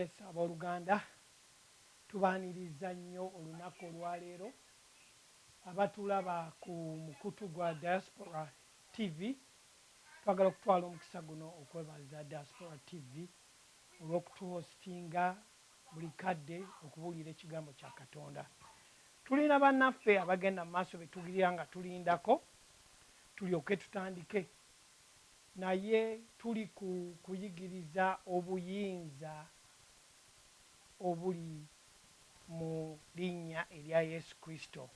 Yes, abooluganda tubaaniriza nnyo olunaku olwaleero abatulaba ku mukutu gwa Diaspora TV. Twagala okutwala omukisa guno okwebaza Diaspora TV olw'okutuhostinga buli kadde okubuulira ekigambo kya Katonda. Tulina bannaffe abagenda mu maaso be tugirira nga tulindako tulyoke tutandike, naye tuli kuyigiriza obuyinza obuli mu linnya erya Yesu Kristo.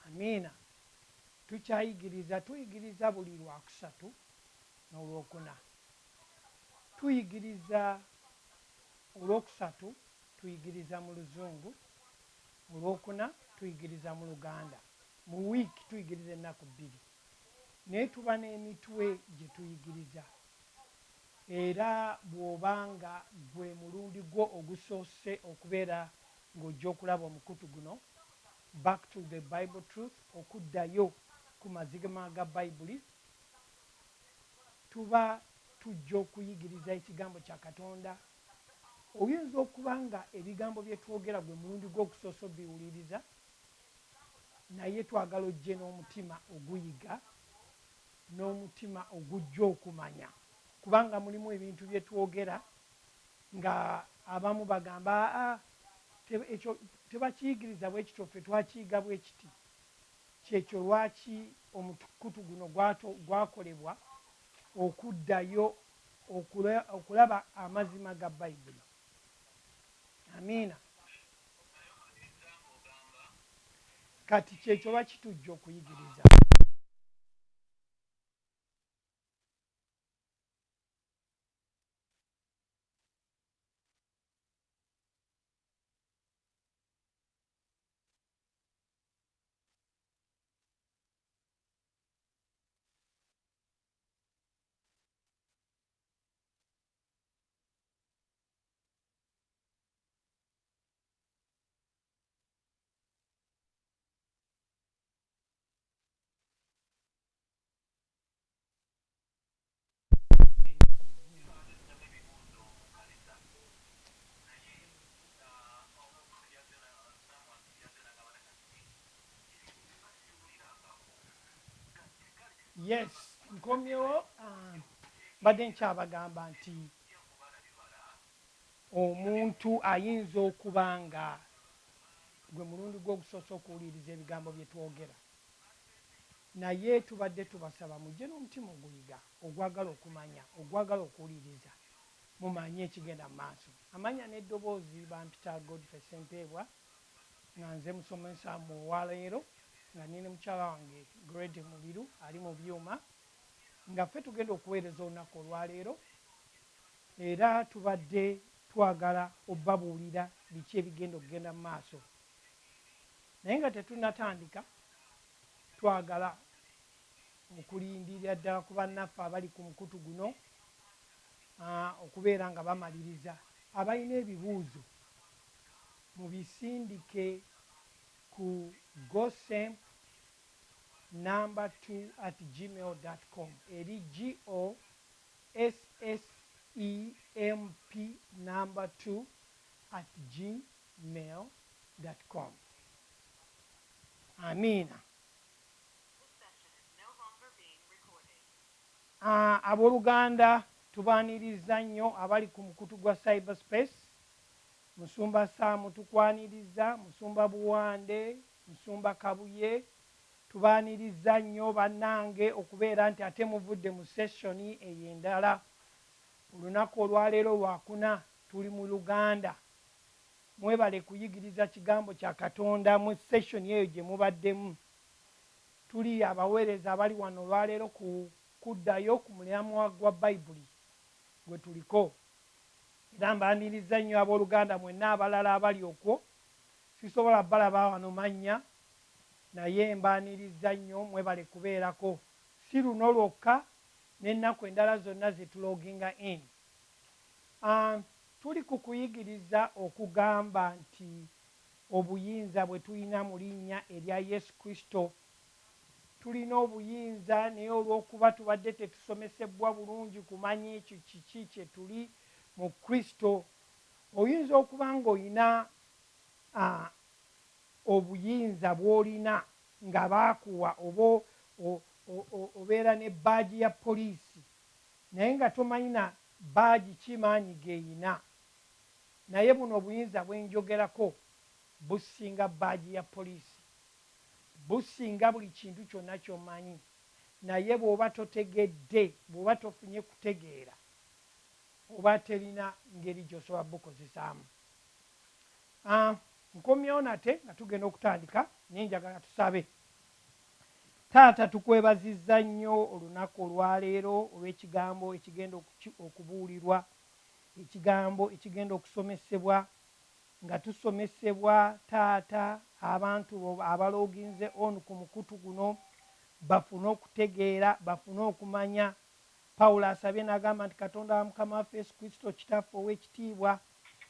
Amiina. Tuyigiriza buli lwakusatu n'olwokuna. Tuyigiriza olwokusatu tuyigiriza mu Luzungu, olwokuna tuyigiriza mu Luganda. Mu wiiki tuyigiriza ennaku bbiri. Naye tuba n'emitwe gye tuyigiriza. Era bw'obanga gwe mulundi gwo ogusoose okubeera ng'ojja okulaba omukutu guno, Back to the Bible Truth, okuddayo ku mazigama ga Bayibuli, tuba tujja okuyigiriza ekigambo kya Katonda. Oyinza okuba nga ebigambo bye twogera gwe mulundi gw'okusoosa obiwuliriza, naye twagala ojje n'omutima oguyiga, n'omutima ogujja okumanya. Kubanga mulimu ebintu bye twogera nga abamu bagamba ekyo tebakiyigiriza bwe kityo, ffe twakiyiga bwe kiti. Kyekyo lwaki omukutu guno gwakolebwa okuddayo okulaba amazima ga Bayibuli. Amiina. Kati kyekyo lwaki tujja okuyigiriza. Yes, nkomyewo mbadde nkyabagamba nti omuntu ayinza okuba nga gwe mulundi gw'ogusoosa okuwuliriza ebigambo bye twogera, naye tubadde tubasaba mujje n'omutima oguyiga, ogwagala okumanya, ogwagala okuwuliriza, mumanye ekigenda mu maaso. Amanya n'eddoboozi bampita Godfrey Ssempeebwa, nga nze musomesa mu waleero, nga nine mukyala wange Grade Mubiru ali mu byuma, nga ffe tugenda okuweereza olunaku olwaleero, era tubadde twagala obbabuulira biki ebigenda okugenda mu maaso. Naye nga tetunnatandika, twagala okulindirira ddala ku bannaffe abali ku mukutu guno okubeera nga bamaliriza. Abalina ebibuuzo mubisindike ku gossemp2@gmail.com eri GOSSEMP2@gmail.com. Amiina. Abooluganda tubaaniriza nnyo abali ku mukutu gwa Cyberspace. Musumba Saamu tukwaniriza, Musumba Buwande, Musumba Kabuye, tubaaniriza nnyo bannange okubeera nti ate muvudde mu session ey'endala. Olunaku olwaleero lwakuna tuli mu Luganda. Mwebale kuyigiriza kigambo kya Katonda mu session eyo gye mubaddemu. Tuli abaweereza abali wano olwaleero kuddayo ku mulamwa gwa Bayibuli gwe tuliko. Era mbaaniriza nnyo abooluganda mwenna abalala abali okwo. Sisobola balaba wano mannya, naye mbaaniriza nnyo mwebale kubeerako. Si luno lwokka, n'ennaku endala zonna ze tuloginga in. Tuli ku kuyigiriza okugamba nti obuyinza bwe tulina mu linnya erya Yesu Kristo. Tulina obuyinza, naye olw'okuba tubadde tetusomesebwa bulungi kumanya ekyo kiki kye tuli mu Kristo, oyinza okuba ng'olina obuyinza bw'olina nga baakuwa oba obeera ne baaji ya poliisi naye nga tomanyi na baaji kimaanyi geeyina, naye buno obuyinza bwenjogerako businga baaji ya poliisi, businga buli kintu kyonna ky'omanyi, naye bw'oba totegedde, bw'oba tofunye kutegeera, oba terina ngeri gy'osobola bukozesaamu. Nkomyewo nate nga tugenda okutandika naye njagala tusabe. Taata, tukwebazizza nnyo olunaku olwaleero olw'ekigambo ekigenda okubuulirwa, ekigambo ekigenda okusomesebwa, nga tusomesebwa Taata abantu abalooginze onu ku mukutu guno bafune okutegeera, bafune okumanya. Pawulo asabye n'agamba nti Katonda wa Mukama waffe Yesu Kristo Kitaffe ow'ekitiibwa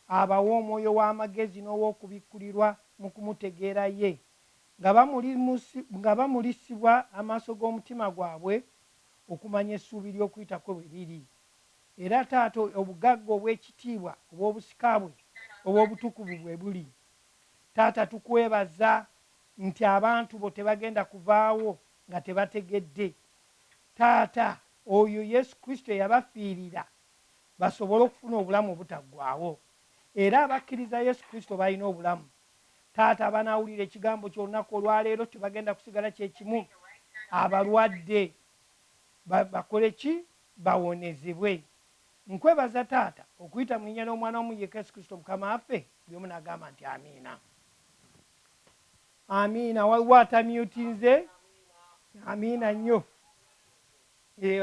abawa omwoyo w'amagezi n'ow'okubikkulirwa mu kumutegeera ye, nga bamulisibwa amaaso g'omutima gwabwe okumanya essuubi ly'okuyitako bwe liri. Era Taata, obugagga obw'ekitiibwa obw'obusika bwe obw'obutukuvu bwe buli. Taata, tukwebaza nti abantu bo tebagenda kuvaawo nga tebategedde. Taata, oyo Yesu Kristo yabafiirira basobole okufuna obulamu obutaggwaawo, era abakkiriza Yesu Kristo balina obulamu. Taata, abanaawulira ekigambo ky'olunaku olwaleero tebagenda kusigala kyekimu. Abalwadde bakole ki? Bawonezebwe. Nkwebaza Taata okuyita mu linnya ly'omwana w'omu Yesu Kristo Mukama waffe, buli omu n'agamba nti amiina. Amiina. Waliwo atamyutinze? Amiina nnyo.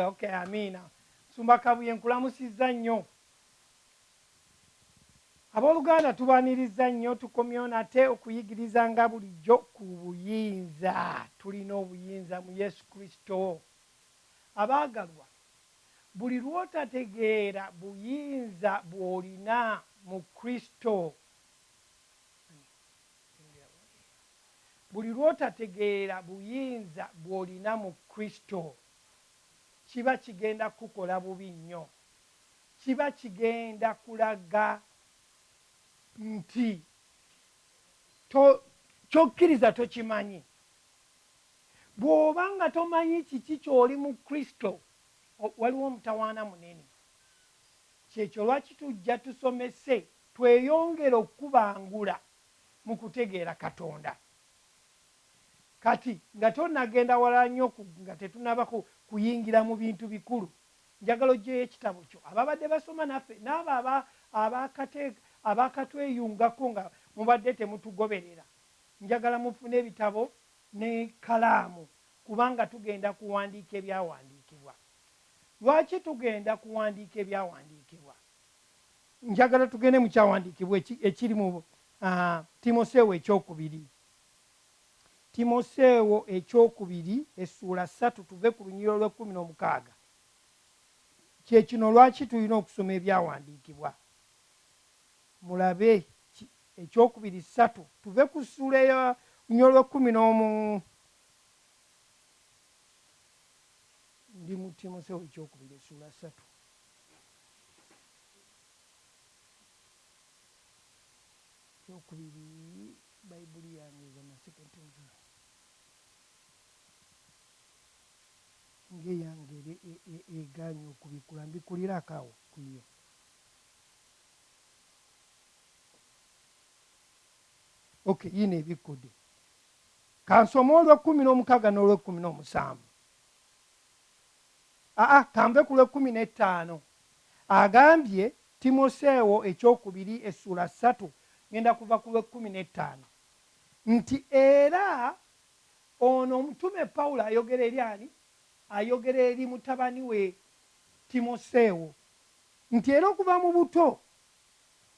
Okay, amiina. Nsumba Kabuye nkulamusizza nnyo. Abooluganda tubaaniriza nnyo, tukomyewo nate okuyigiriza nga bulijjo ku buyinza. Tulina obuyinza mu Yesu Kristo. Abaagalwa, buli lw'otategeera buyinza bw'olina mu Kristo, buli lw'otategeera buyinza bw'olina mu Kristo, kiba kigenda kukola bubi nnyo. Kiba kigenda kulaga nti kyokkiriza tokimanyi. Bw'oba nga tomanyi kiki ky'oli mu Kristo, waliwo omutawaana munene. Kyekyo lwaki tujja tusomese tweyongere okubangula mu kutegeera Katonda. Kati nga tonnagenda wala nnyo nga tetunaba kuyingira mu bintu bikulu, njagala oggyeyo ekitabo kyo ababadde basoma naffe n'abo abakatweyungako nga mubadde temutugoberera, njagala mufune ebitabo ne kalaamu kubanga tugenda kuwandiika ebyawandiikibwa. Lwaki tugenda kuwandiika ebyawandiikibwa? Njagala tugende mu kyawandiikibwa ekiri mu Timoseewo ekyokubiri. Timoseewo ekyokubiri essuula 3 tuve ku lunyiriro lw'16. Kyekino lwaki tulina okusoma ebyawandiikibwa? Mulabe ekyokubiri 3 tuve ku ssuula ya lunyiriro lw'11. Ndi mu Timoseewo ekyokubiri essuula 3. Ekyokubiri Bayibuli yange z'amasekenti ng'eyange egaanye okubikula, mbikulira akaawo kuyo. Okay, yino ebikudde. Kansoma olw'16 n'olw'17. Kanve ku lw'15. Agambye Timoseewo ekyokubiri essuula 3 ngenda kuva ku lw'15 nti era ono omutume Pawulo ayogera eri ani? Ayogera eri mutabani we Timoseewo nti era okuva mu buto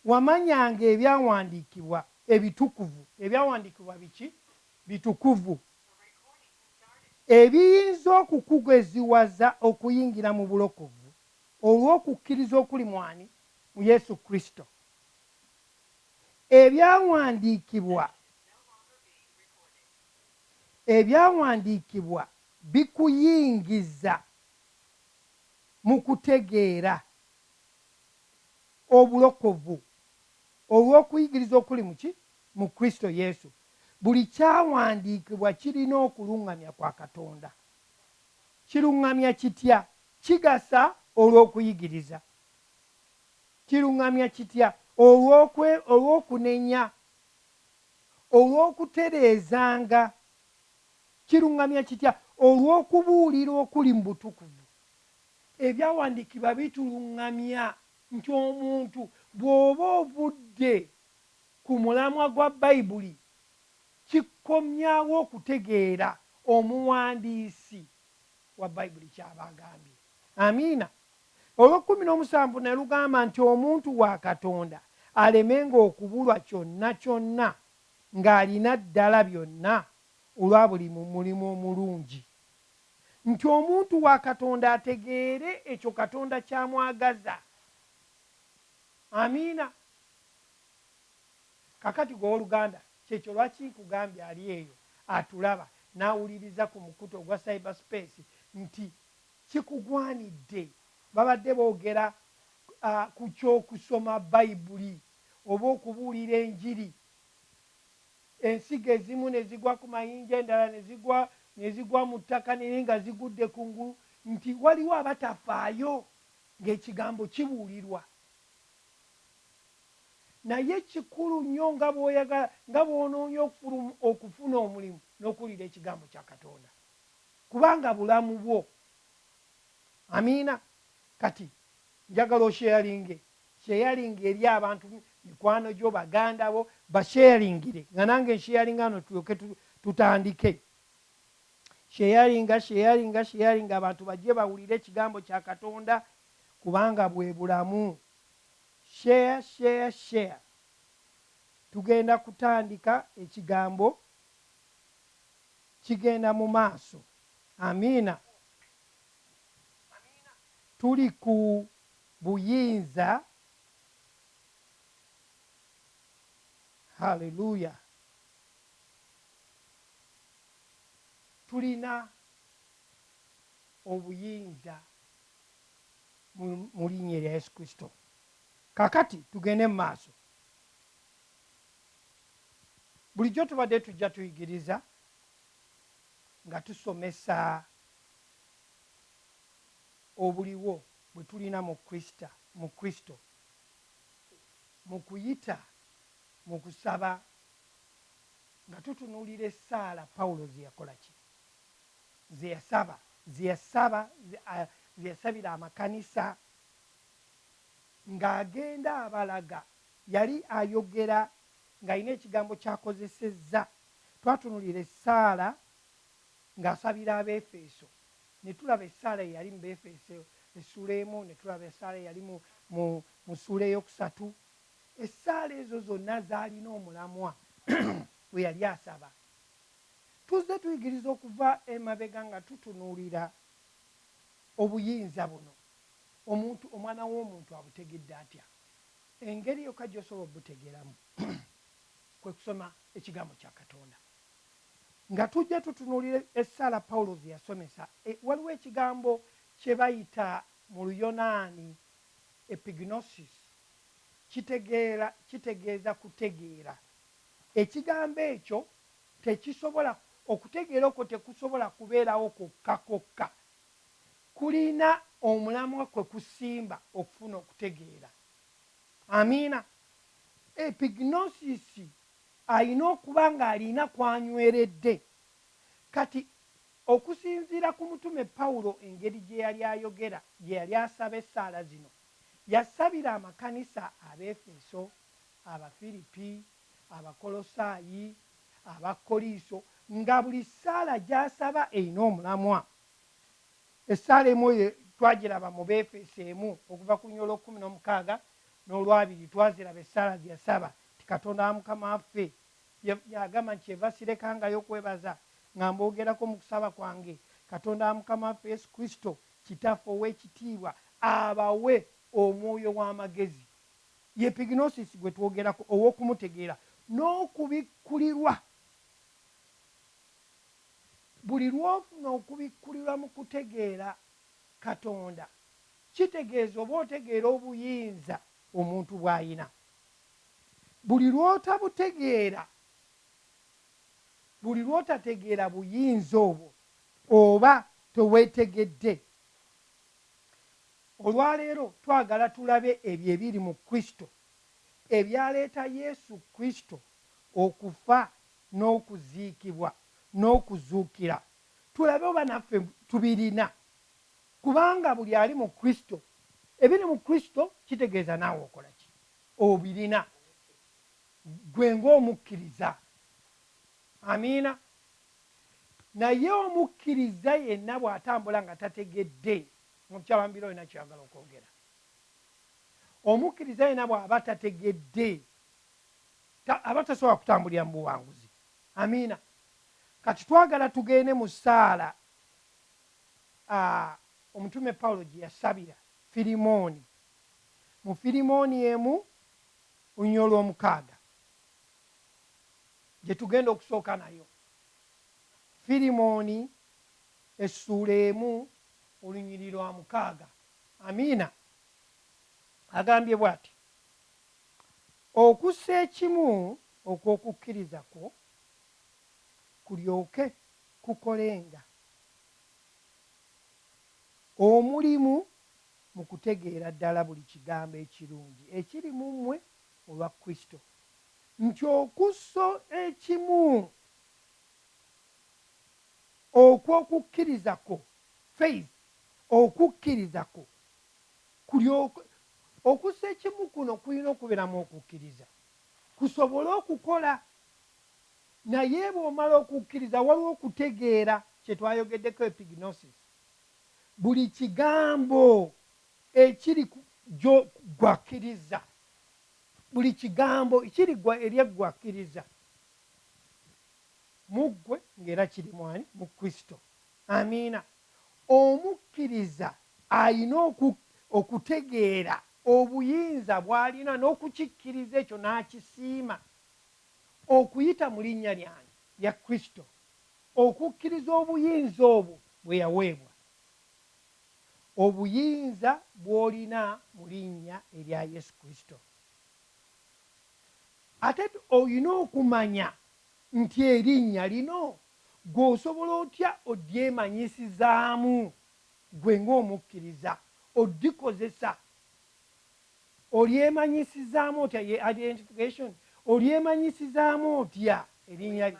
wamanyanga ebyawandiikibwa ebitukuvu. Ebyawandiikibwa biki? Bitukuvu. Ebiyinza okukugeziwaza okuyingira mu bulokovu olw'okukkiriza okuli mwani? Mu Yesu Kristo. Ebyawandiikibwa bikuyingiza mu kutegeera obulokovu olw'okuyigiriza okuli muki mu Kristo Yesu. Buli kyawandiikibwa kirina okuluŋŋamya kwa Katonda. Kiruŋŋamya kitya? Kigasa olw'okuyigiriza. Kiruŋŋamya kitya? Olw'okunenya, olw'okutereezanga. Kiruŋŋamya kitya? Olw'okubuulira okuli mu butukuvu. Ebyawandiikibwa bituluŋŋamya nti omuntu bw'oba ovudde ku mulamwa gwa Bayibuli kikomyawo okutegeera omuwandiisi wa Bayibuli kyaba agambye. Amiina. Olw'17 ne lugamba nti omuntu wa Katonda alemenga okubulwa kyonna kyonna ng'alina ddala byonna olwa buli mu mulimu omulungi. Nti omuntu wa Katonda ategeere ekyo Katonda kyamwagaza. Amiina. Kakati gwe Oluganda kyekyo lwaki nkugambye ali eyo atulaba n'awuliriza ku mukutu ogwa cyberspace nti kikugwanidde. Babadde boogera ku ky'okusoma Bayibuli oba okubuulira enjiri. Ensigo ezimu ne zigwa ku mayinja, endala ne zigwa mu ttaka naye nga zigudde kungulu, nti waliwo abatafaayo ng'ekigambo kibuulirwa. Naye kikulu nnyo nga bw'oyagala, nga bw'onoonya okufuna omulimu n'okuwulira ekigambo kya Katonda, kubanga bulamu bwo. Amiina. Kati njagala osheyalinge eri abantu, mikwano gyo, baganda bo, basheyalingire nga nange nsheyalinga no tulyoke tutandike. Sheyalinga abantu bajje bawulire ekigambo kya Katonda kubanga bwe bulamu. Share. Tugenda kutandika ekigambo kigenda mu maaso. Amiina. Tuli ku buyinza. Haleluya. Tulina obuyinza mu linnya lya Yesu Kristo. Kakati tugende mu maaso. Bulijjo tubadde tujja tuyigiriza nga tusomesa obuliwo bwe tulina mu Kristo, mu kuyita, mu kusaba, nga tutunuulira essaala Pawulo ze yakola ki, ze yasabira amakanisa, ng'agenda abalaga. Yali ayogera ng'alina ekigambo ky'akozesezza. Twatunuulira essaala ng'asabira Abeefeso. Ne tulaba essaala eyali mu Beefeso essula emu, ne tulaba essaala eyali mu ssula eyokusatu. Essaala ezo zonna zaalina omulamwa bwe yali asaba. Tuzze tuyigiriza okuva emabega nga tutunuulira obuyinza buno. Omwana w'omuntu abutegedde atya? Engeri yokka gy'osobola obutegeeramu kwe kusoma ekigambo kya Katonda. Nga tujja tutunuulira essaala Pawulo ze yasomesa. Waliwo ekigambo kye bayita mu Luyonaani epignosis, kitegeeza kutegeera. Ekigambo ekyo tekisobola okutegeera okwo, tekusobola kubeerawo kokka. Kulina omulamwa kwe kusimba okufuna okutegeera. Amiina. Epignosis alina okuba ng'alina kwanyweredde. Kati okusinziira ku mutume Pawulo engeri gye yali ayogera, gye yali asaba essaala zino, yasabira amakanisa Abeefeso, Abafiripi, Abakolosaayi, Abakoliiso, nga buli ssaala gy'asaba erina omulamwa. Essaala emu twagiraba mu Beefeso emu okuva ku nnyolo 16 n'olwabiri, twaziraba essaala ze yasaba ti Katonda wa Mukama waffe yagamba nti kyeva sirekangayo okwebaza nga mboogerako mu kusaba kwange, Katonda wa Mukama waffe Yesu Kristo Kitaffe ow'ekitiibwa abawe omwoyo w'amagezi. Ye epignosis gwe twogerako, ow'okumutegeera n'okubikkulirwa. Buli lw'ofuna okubikkulirwa mu kutegeera Katonda, kitegeeza oba otegeera obuyinza omuntu bw'ayina. buli lw'otabutegeera, buli lw'otategeera buyinza obwo oba teweetegedde, olwaleero twagala tulabe ebyo ebiri mu Kristo, ebyaleeta Yesu Kristo okufa n'okuziikibwa n'okuzuukira. Tulabe oba naffe tubirina, kubanga buli ali mu Kristo, ebiri mu Kristo kitegeeza naawe okola ki? Obirina gwe ng'omukkiriza. Amiina. Naye omukkiriza yenna bw'atambula nga tategedde, mukyabambira olina kyagala okwogera, omukkiriza yenna bw'aba tategedde aba tasobola kutambulira mu buwanguzi. Amiina. Kati twagala tugende mu ssaala omutume Pawulo gye yasabira Firimooni, mu Firimooni emu lunyiriri olw'omukaaga gye tugenda okusooka nayo. Firimooni essuula emu olunyiriri lwa 6. Amiina. Agambye bw'ati: okussa ekimu okw'okukkiriza kwo kulyoke kukolenga omulimu mu kutegeera ddala buli kigambo ekirungi ekiri mu mmwe olwa Kristo, nti okussa ekimu okw'okukkiriza kwo, faith, okukkiriza kwo kulyoke, okussa ekimu kuno kulina okubeeramu okukkiriza kusobole okukola. Naye bw'omala okukkiriza waliwo okutegeera, kye twayogeddeko epignosis, buli kigambo ekiri gwakkiriza, buli kigambo ekiri eryegwakkiriza mu ggwe ng'era kiri mwani mu Kristo. Amiina. Omukkiriza alina okutegeera obuyinza bw'alina n'okukikkiriza ekyo n'akisiima, okuyita mu linnya lyange lya Kristo, okukkiriza obuyinza obwo bwe yaweebwa, obuyinza bw'olina mu linnya erya Yesu Kristo. Ate olina okumanya nti erinnya lino gw'osobola otya odyemanyisizaamu, gwe ng'omukkiriza odikozesa, olyemanyisizaamu otya, ye identification, olyemanyisizaamu otya erinnya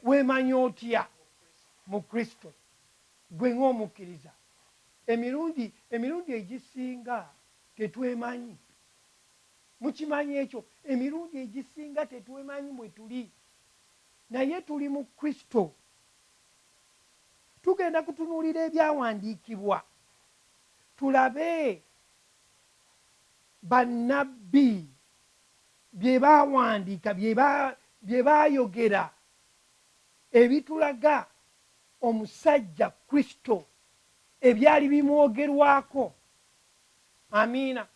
weemanya otya mu Kristo, gwe ng'omukkiriza. Emirundi egisinga tetwemanyi, mukimanyi ekyo, emirundi egisinga tetwemanyi mwe tuli, naye tuli mu Kristo. Tugenda kutunuulira ebyawandiikibwa tulabe bannabbi bye baawandiika, bye baayogera, ebitulaga omusajja Kristo, ebyali bimwogerwako. Amiina.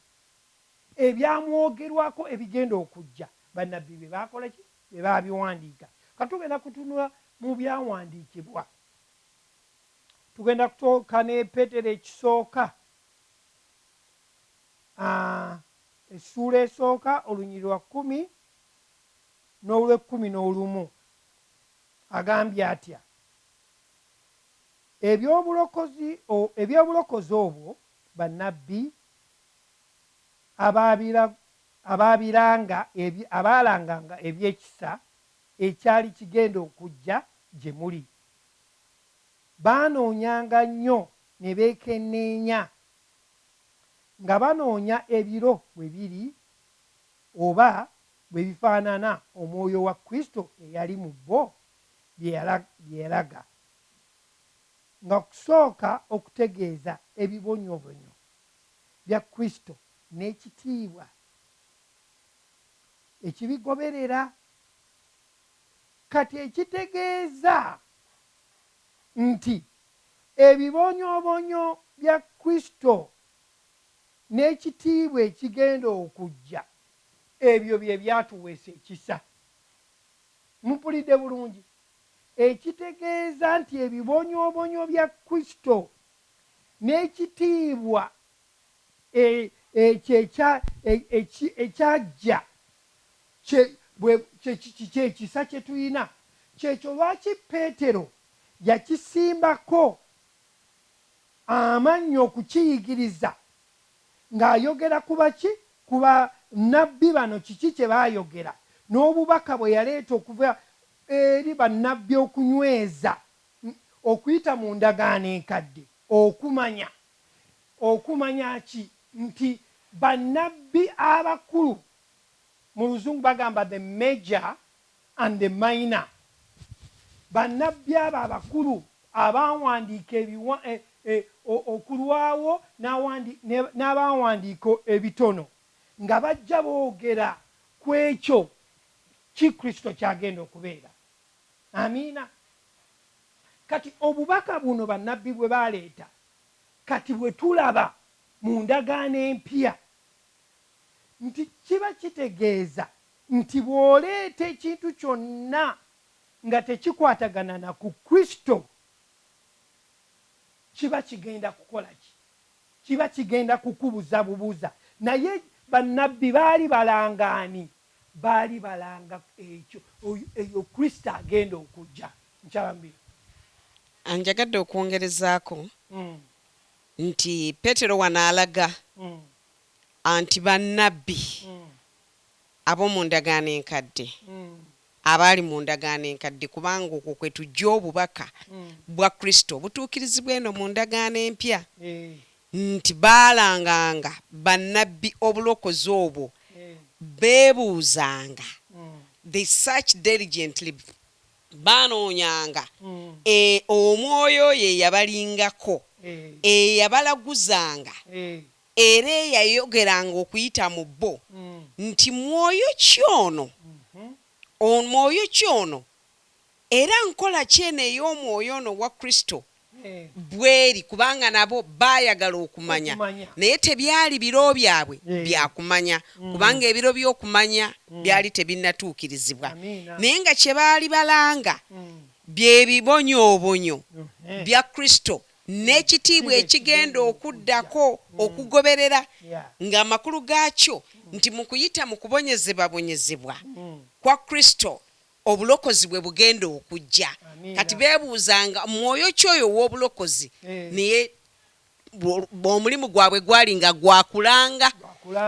Ebyamwogerwako ebigenda okujja, bannabbi bye baakola ki? Bye baabiwandiika. Katugenda kutunula mu byawandiikibwa, tugenda kutuuka ne Peetero ekisooka, essuula esooka olunyiriri lwa 10 n'olw'11. Agambye atya: eby'obulokozi obwo bannabbi abaalanganga ebyekisa ekyali kigenda okujja gye muli, baanoonyanga nnyo ne beekenneenya, nga banoonya ebiro bwe biri oba bwe bifaanana omwoyo wa Kristo eyali mu bo bye yalaga, nga kusooka okutegeeza ebibonyoobonyo bya Kristo n'ekitiibwa ekibigoberera. Kati ekitegeeza nti ebibonyoobonyo bya Kristo n'ekitiibwa ekigenda okujja, ebyo bye byatuweesa ekisa. Mupulidde bulungi? Ekitegeeza nti ebibonyoobonyo bya Kristo n'ekitiibwa ekyo ekyajja kyekisa kye tulina. Kyekyo lwaki Peetero yakisimbako amannyo okukiyigiriza ng'ayogera ku bannabbi bano kiki kye baayogera n'obubaka bwe yaleeta okuva eri bannabbi okunyweza okuyita mu ndagaano enkadde okumanya ki nti bannabbi abakulu mu luzungu bagamba the major and the minor. Bannabbi abo abakulu abawandiika okulwawo n'abawandiika ebitono nga bajja boogera ku ekyo ki Kristo kyagenda okubeera. Amiina. Kati obubaka buno bannabbi bwe baleeta kati bwe tulaba mu ndagaano empya nti kiba kitegeeza nti bw'oleeta ekintu kyonna nga tekikwatagana na ku Kristo kiba kigenda kukola ki? Kiba kigenda kukubuza bubuza. Naye bannabbi baali balangaani, baali balanga ekyo eyo Kristo agenda okujja. Nkyabambira anjagadde okwongerezaako nti Peetero wano alaga anti bannabbi ab'omu ndagaano enkadde abaali mu ndagaano enkadde kubanga okwo kwe tujja obubaka bwa Kristo butuukirizibwa eno mu ndagaano empya nti baalanganga bannabbi obulokozi obwo beebuuzanga they search diligently baanoonyanga omwoyo ye yabalingako eyabalaguzanga era eyayogeranga okuyita mu bo nti mwoyo kyono era nkola kyeno ey'omwoyo ono wa Kristo bweri kubanga nabo baayagala okumanya naye tebyali biro byabwe byakumanya kubanga ebiro by'okumanya byali tebinnatuukirizibwa naye nga kye baali balanga bye bibonyoobonyo bya Kristo n'ekitiibwa ekigenda okuddako okugoberera ng'amakulu gaakyo nti mu kuyita mu kubonyezebwa kwa Kristo obulokozi bwe bugenda okujja. Kati beebuuzanga mwoyo kyoyo w'obulokozi naye omulimu gwabwe gwali nga gwakulanga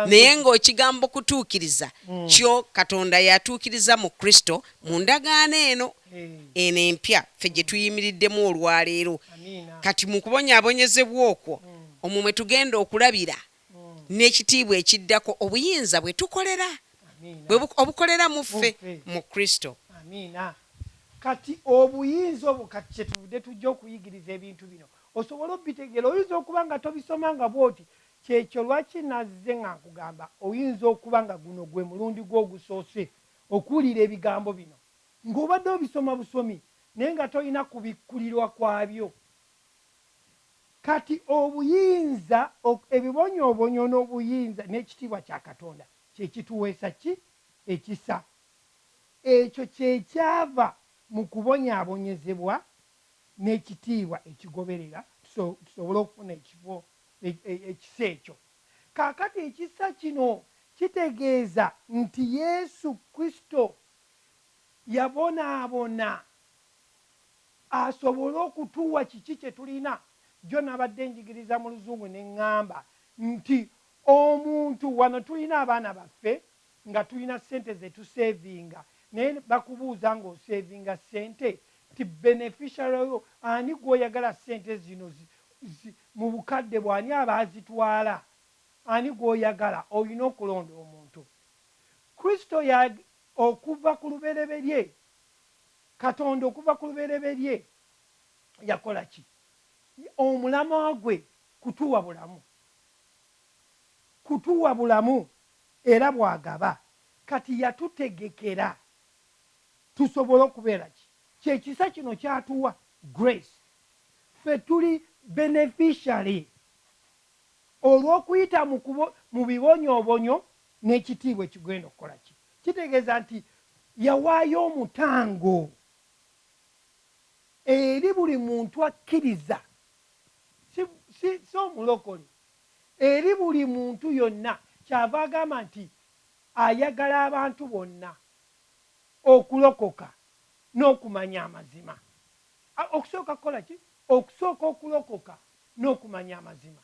naye ng'ekigambo kutuukiriza kyo Katonda yatuukiriza mu Kristo mu ndagaano eno empya ffe gye tuyimiriddemu olwaleero. Kati mu kubonyaabonyezebwa okwo omwo mwe tugenda okulabira n'ekitiibwa ekiddako obuyinza bwe tukolera obukolera mu ffe mu Kristo. Amiina. Kati obuyinza obwo kati kyetuvudde tujja okuyigiriza ebintu bino osobola obitegeera. Oyinza okuba nga tobisoma nga bw'oti. Kyekyo lwaki nazze nga nkugamba oyinza okuba nga guno gwe mulundi gw'ogusoose okuwulira ebigambo bino ng'obadde obisoma busomi naye nga tolina kubikkulirwa kwabyo. Kati obuyinza ebibonyoobonyo n'obuyinza n'ekitiibwa kya Katonda kyekituweesa ki? Ekisa. Ekyo kyekyava mu kubonyaabonyezebwa n'ekitiibwa ekigoberera tusobole okufuna ekisa ekyo. Kaakati ekisa kino kitegeeza nti Yesu Kristo yabonaabona asobole okutuwa kiki kye tulina. Jjo nabadde njigiriza mu Luzungu ne ŋŋamba nti omuntu wano tulina abaana baffe nga tulina ssente ze tuseevinga naye bakubuuza ng'oseevinga ssente ti beneficiary ani gw'oyagala ssente zino mu bukadde bw'ani aba azitwala ani gw'oyagala olina okulonda omuntu. Kristo okuva ku lubereberye Katonda okuva ku lubereberye yakola ki? Omulamwa gwe kutuwa bulamu era bw'agaba kati yatutegekera tusobole okubeera ki? Kyekisa kino kyatuwa grace. Ffe tuli beneficiary olw'okuyita mu bibonyoobonyo n'ekitiibwa ekigenda okukola ki? Kitegeeza nti yawaayo omutango eri buli muntu akkiriza si omulokole eri buli muntu yonna. Kyava agamba nti ayagala abantu bonna okulokoka n'okumanya amazima. Okusooka kukola ki? Okusooka okulokoka n'okumanya amazima.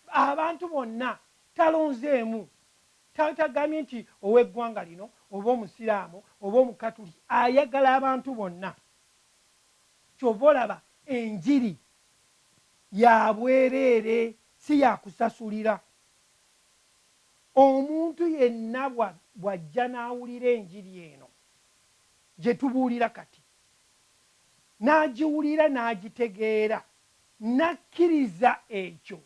Abantu bonna talonzeemu, tagambye nti ow'eggwanga lino oba omusiraamu oba omukatuli, ayagala abantu bonna. Kyova olaba enjiri ya bwereere, si yakusasulira. Omuntu yenna bw'ajja n'awulira enjiri eno gye tubuulira kati, n'agiwulira n'agitegeera, n'akkiriza ekyo,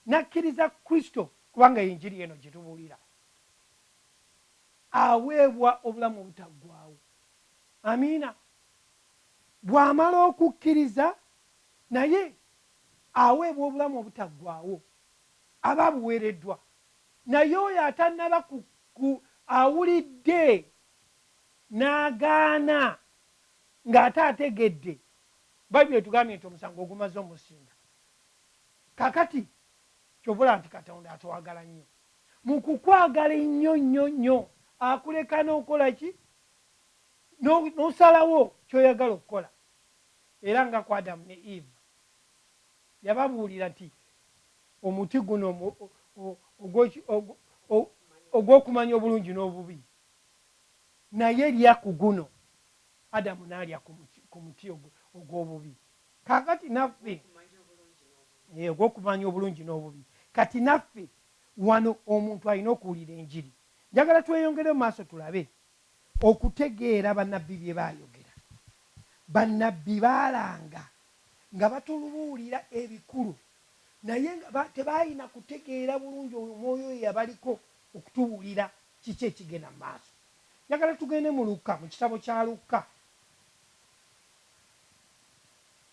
n'akkiriza Kristo, kubanga enjiri eno gye tubuulira, aweebwa obulamu obutaggwaawo. Amiina. Bw'amala okukkiriza naye aweebwa obulamu obutaggwaawo, aba abuweereddwa. Naye oyo atannaba awulidde n'agaana ng'ate ategedde, Bayibuli etugambye nti omusango ogumaze omusinga. Kakati kyobula nti Katonda atwagala nnyo. Mu kukwagala ennyo nnyo nnyo akuleka n'okola ki? N'osalawo ky'oyagala okukola. Era nga ku Adamu ne Eve yababuulira nti omuti guno ogw'okumanya obulungi n'obubi, naye lya ku guno. Adamu n'alya ku muti ogw'obubi. Kakati naffe ogw'okumanya obulungi n'obubi. Kati naffe wano omuntu alina okuwulira enjiri. Njagala tweyongere mu maaso tulabe okutegeera bannabbi bye baayogera. Bannabbi baalanga nga batulubuulira ebikulu, naye tebaayina kutegeera bulungi omwoyo oyo yabaliko okutubuulira kiki ekigenda mu maaso. Njagala tugende mu Luka, mu kitabo kya Luka.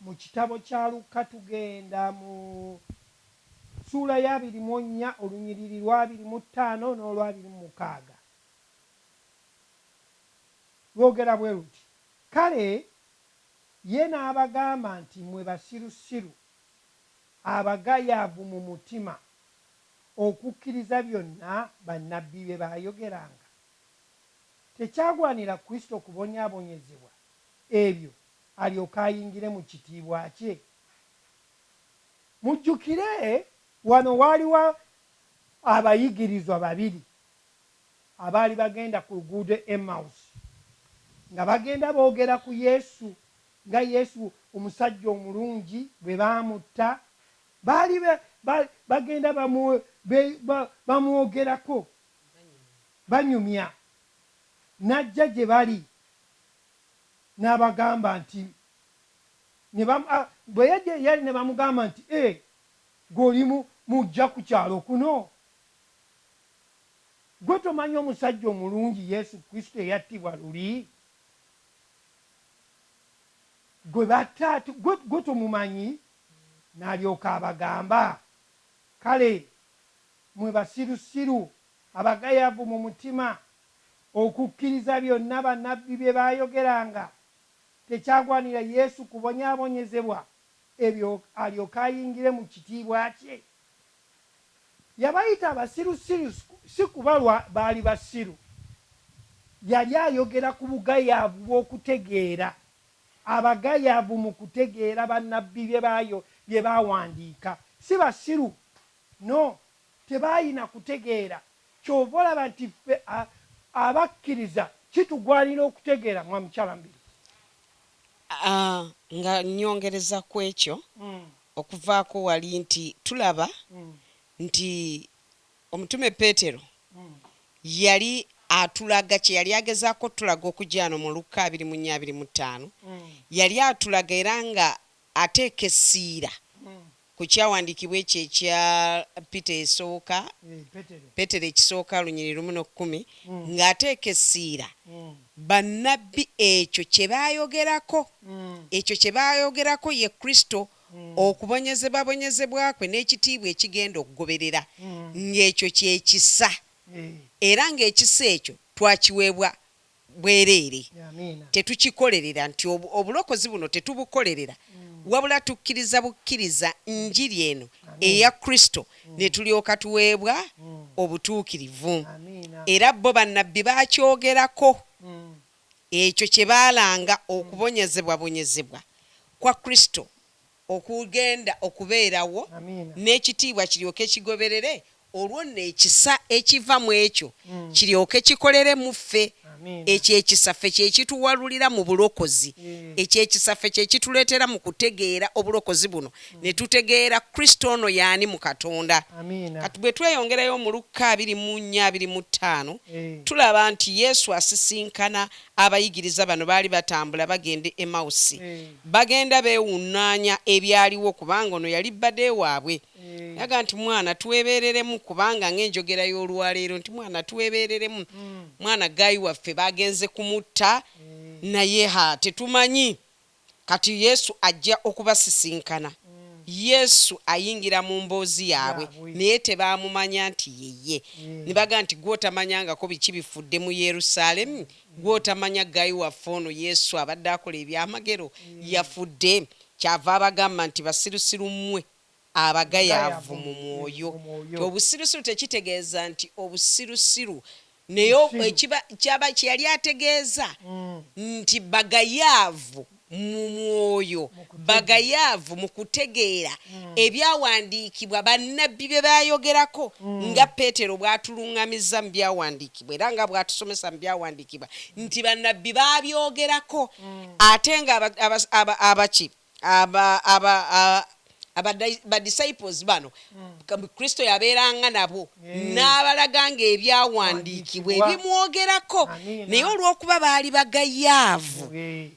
Mu kitabo kya Luka tugenda mu ssuula ya 24 olunyiriri lwa 25 n'olwa 26. Lwogera bwe luti, kale ye n'abagamba nti mmwe basirusiru abagayaavu mu mutima okukkiriza byonna bannabbi bye baayogeranga. Tekyagwanira Kristo kubonyaabonyezebwa ebyo alyoke ayingire mu kitiibwa kye. Mujjukire wano waaliwo abayigirizwa babiri abaali bagenda ku luguudo Emmaus, nga bagenda boogera ku Yesu, nga Yesu omusajja omulungi bwe baamutta. Baali bagenda bamwogerako, banyumya. N'ajja gye bali n'abagamba nti, bwe yajja yali ne bamugamba nti gw'oli mujja ku kyalo kuno, gwe tomanya omusajja omulungi Yesu Kristo eyattibwa luli? Gwe tomumanyi? N'alyoka abagamba, kale mwe basirusiru abagayaavu mu mutima okukkiriza byonna bannabbi bye baayogeranga. Tekyagwanira Yesu kubonyaabonyezebwa ebyo alyoke ayingire mu kitiibwa kye. Yabayita abasirusiru si kuba baali basiru, yali ayogera ku bugayaavu bw'okutegeera. Abagayaavu mu kutegeera bannabbi bye baawandiika. Si basiru, no, tebaayina kutegeera. Kyova olaba nti ffe abakkiriza kitugwanira okutegeera. Mwamukyala mbiri nga nnyongereza ku ekyo okuvaako wali nti tulaba nti omutume Peetero yali atulaga kye yali agezaako tulaga okujjaano mu Luka 24:25, yali atulaga era nga ateeka essiira ku kyawandiikibwa ekyo ekya Peetero ekisooka lunyiriri 1:10, ng'ateeka essiira bannabbi ekyo kye baayogerako, ekyo kye baayogerako ye Kristo, okubonyezebwabonyezebwa kwe n'ekitiibwa ekigenda okugoberera, ng'ekyo kyekisa, era ng'ekisa ekyo twakiweebwa bwereere. Tetukikolerera, nti obulokozi buno tetubukolerera, wabula tukkiriza bukkiriza njiri eno eya Kristo, ne tulyoka tuweebwa obutuukirivu. era bo bannabbi bakyogerako ekyo kye baalanga okubonyezebwa kwa Kristo okugenda okubeerawo n'ekitiibwa kiryoke kigoberere olwo n'ekisa ekiva mu ekyo kiryoke kikolere mu ffe ekyo ekisaffe kye kituwalulira mu bulokozi ekyo ekisaffe kye kituleetera mu kutegeera obulokozi buno ne tutegeera Kristo ono yaani mu Katonda. Kati bwe tweyongerayo mu Luka 24:25 tulaba nti Yesu asisinkana abayigiriza bano baali batambula bagende Emausi bagenda beewuunaanya ebyaliwo kubanga ono yali badde waabwe yaga nti mwana tuweebereremu kubanga ng'enjogera y'olwaleero nti mwana tuweebereremu mwana gayi waffe bagenze kumutta naye tetumanyi. Kati Yesu ajja okubasisinkana Yesu ayingira mu mboozi yaabwe naye tebaamumanya nti yeye ne baga nti gwotamanyangako biki bifudde mu Yerusaalemu gwotamanya gayi waffe ono Yesu abadde akola ebyamagero yafudde. Kyava abagamba nti basirusiru mmwe abagayaavu mu mwoyo. Obusirusiru tekitegeeza nti obusirusiru naye kyaba kyeyali ategeeza nti bagayaavu mu mwoyo bagayaavu mu kutegeera ebyawandiikibwa bannabbi bye bayogerako nga Peetero bw'atuluŋŋamiza mu byawandiikibwa era nga bw'atusomesa mu byawandiikibwa nti bannabbi baabyogerako ate nga abaki disciples bano Kristo yabeeranga nabo n'abalaga nga ebyawandiikibwa ebimwogerako naye olw'okuba baali bagayaavu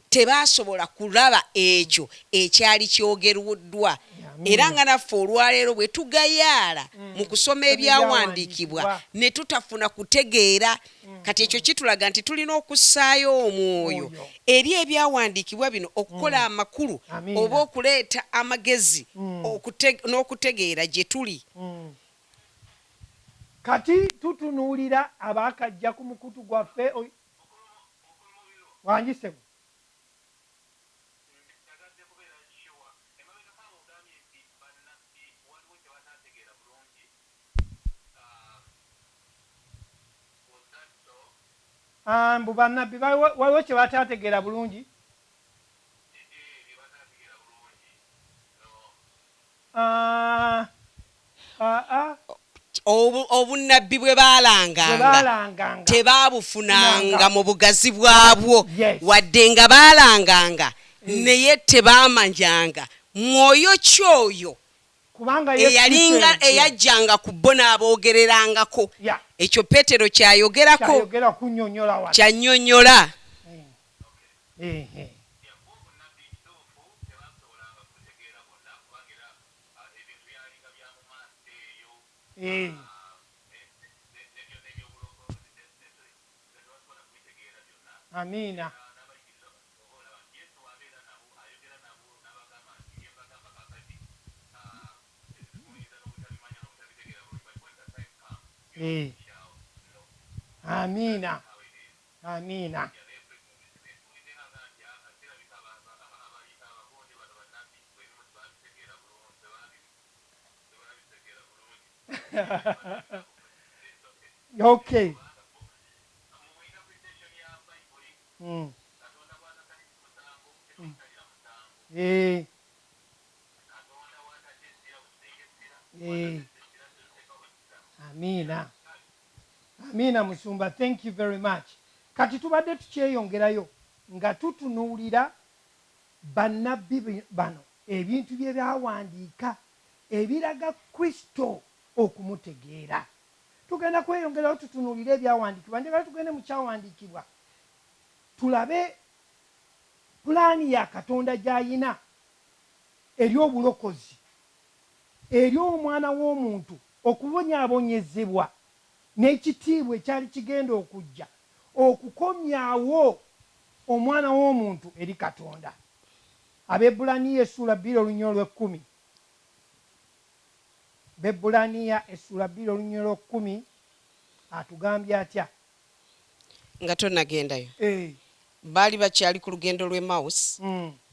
tebaasobola kulaba ekyo ekyali kyogeruddwa. Era nga naffe olwaleero bwe tugayaala mu kusoma ebyawandiikibwa ne tutafuna kutegeera kati ekyo kitulaga nti tulina okussaayo omwoyo eri ebyawandiikibwa bino okukola amakulu oba okuleeta amagezi n'okutegeera gye tuli. Kati tutunuulira abaakajja ku mukutu gwaffe wangisebo mbu bannabbi waliwo kye bataategeera bulungi. Obunnabbi bwe baalanganga tebaabufunanga mu bugazi bwabwo wadde nga baalanganga naye tebaamanyanga mwoyo kyoyo eyalinga eyajjanga ku bo n'aboogererangako. Ekyo Peetero kyayogerako kyannyonnyola. Amiina. Amiina. Amiina. Okay. Amiina. Amiina Musumba, thank you very much. Kati tubadde tukyeyongerayo nga tutunuulira bannabbi bano ebintu bye byawandiika ebiraga Kristo okumutegeera. Tugenda kweyongerayo tutunuulire ebyawandiikibwa njagala tugende mu kyawandiikibwa tulabe pulaani ya Katonda gy'ayina eri obulokozi eri omwana w'omuntu okubonyaabonyezebwa n'ekitiibwa ekyali kigenda okujja okukomyawo omwana w'omuntu eri Katonda. Abebbulaniya essula 2:10 Bebbulaniya essula 2:10 atugambye atya nga tonnagendayo. Baali bakyali ku lugendo lw'e Emausi.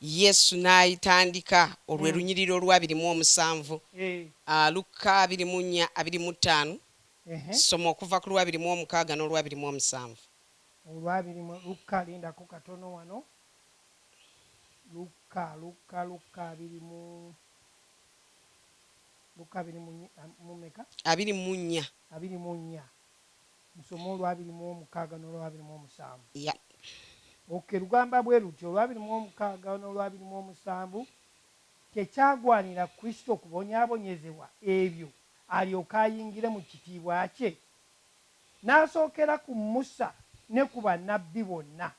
Yesu n'ayitandika olwe lunyiriro lwa 27 Luka 24:25 soma okuva ku 2:6 n'olwa 2:7. olwabiri Luka lindako katono wano. Luka 24. Musoma olwa 2:6 n'olwa 2:7. Okay, lugamba bwe lutyo 2:6 n'olwa 2:7. Tekyagwanira Kristo kubonyaabonyezebwa ebyo alyoka ayingire mu kitiibwa kye, n'asookera ku Musa ne ku bannabbi bonna,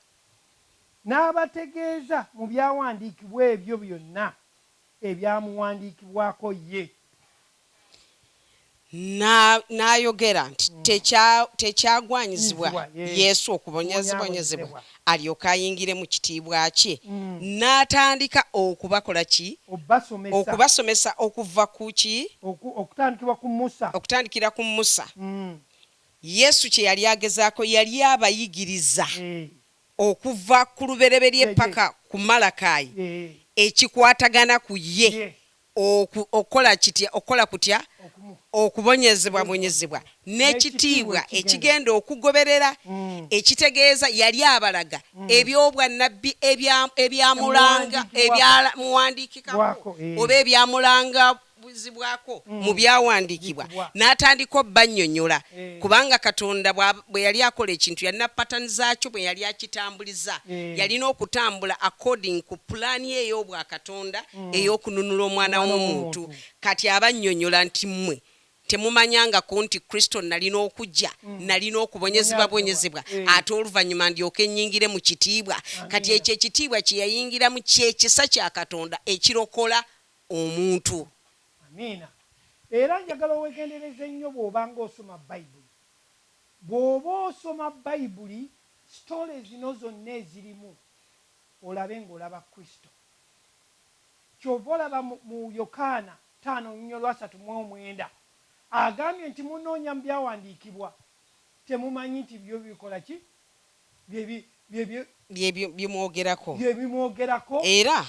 n'abategeeza mu byawandiikibwa ebyo byonna ebyamuwandiikibwako ye. N'ayogera nti tekyagwanyizibwa Yesu okubonyezebwa alyoka ayingire mu kitiibwa kye, n'atandika okubakola ki? Okubasomesa okuva ku ki? Okutandikira ku Musa. Yesu kye yali agezaako, yali abayigiriza okuva ku lubereberye paka ku Malakayi ekikwatagana ku ye okola kutya okubonyezebwa n'ekitiibwa ekigenda okugoberera, ekitegeeza yali abalaga ebyobwannabbi ebyamulanga ebyamuwandiikikako oba ebyamulangabuzibwako mu byawandiikibwa, n'atandika obbannyonnyola, kubanga Katonda bwe yali akola ekintu yalina patani zaakyo bwe yali akitambuliza, yalina okutambula according ku pulaani ey'obwakatonda ey'okununula omwana w'omuntu. Kati abannyonnyola nti mmwe temumanyangako nti Kristo nalina okujja, nalina okubonyezebwa ate oluvannyuma ndyoke ennyingire mu kitiibwa. Kati ekyo ekitiibwa kye yayingiramu kyekisa kya Katonda ekirokola omuntu. Amiina. Era njagala weegendereze nnyo bw'obanga osoma Bayibuli. Bw'oba osoma Bayibuli, sitole zino zonna ezirimu olabe ng'olaba Kristo. Ky'ova olaba mu Yokaana 5:39 agambye nti munoonya mu byawandiikibwa temumanyi nti byo bikola ki? byebimwogerako. Era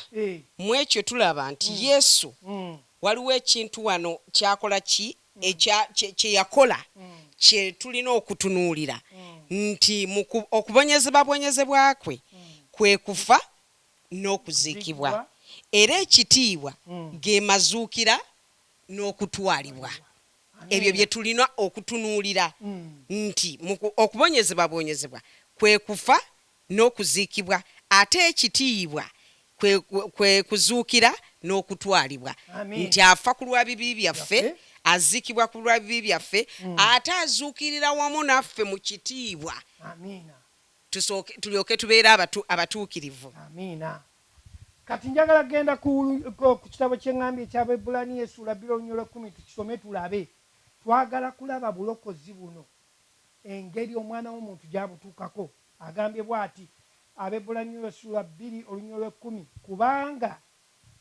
mu ekyo tulaba nti Yesu waliwo ekintu wano kyakola ki? Kye yakola kye tulina okutunuulira nti okubonyezebwa kwe kufa n'okuziikibwa, era ekitiibwa ge mazuukira n'okutwalibwa. Ebyo bye tulina okutunuulira nti okubonyezebwa kwe kufa n'okuziikibwa, ate ekitiibwa kwe kuzuukira n'okutwalibwa, nti afa ku lwa bibi byaffe, aziikibwa ku lwa bibi byaffe, ate azuukirira wamu naffe mu kitiibwa, tulyoke tubeere abatuukirivu. Amiina. Kati njagala genda ku kitabo ky'eŋŋambye eky'Abaebbulaniya essula 2:10 tukisome tulabe. Twagala kulaba bulokozi buno, engeri omwana w'omuntu gy'abutuukako. Agambye bw'ati, Abaebbulaniya essula 2:10, kubanga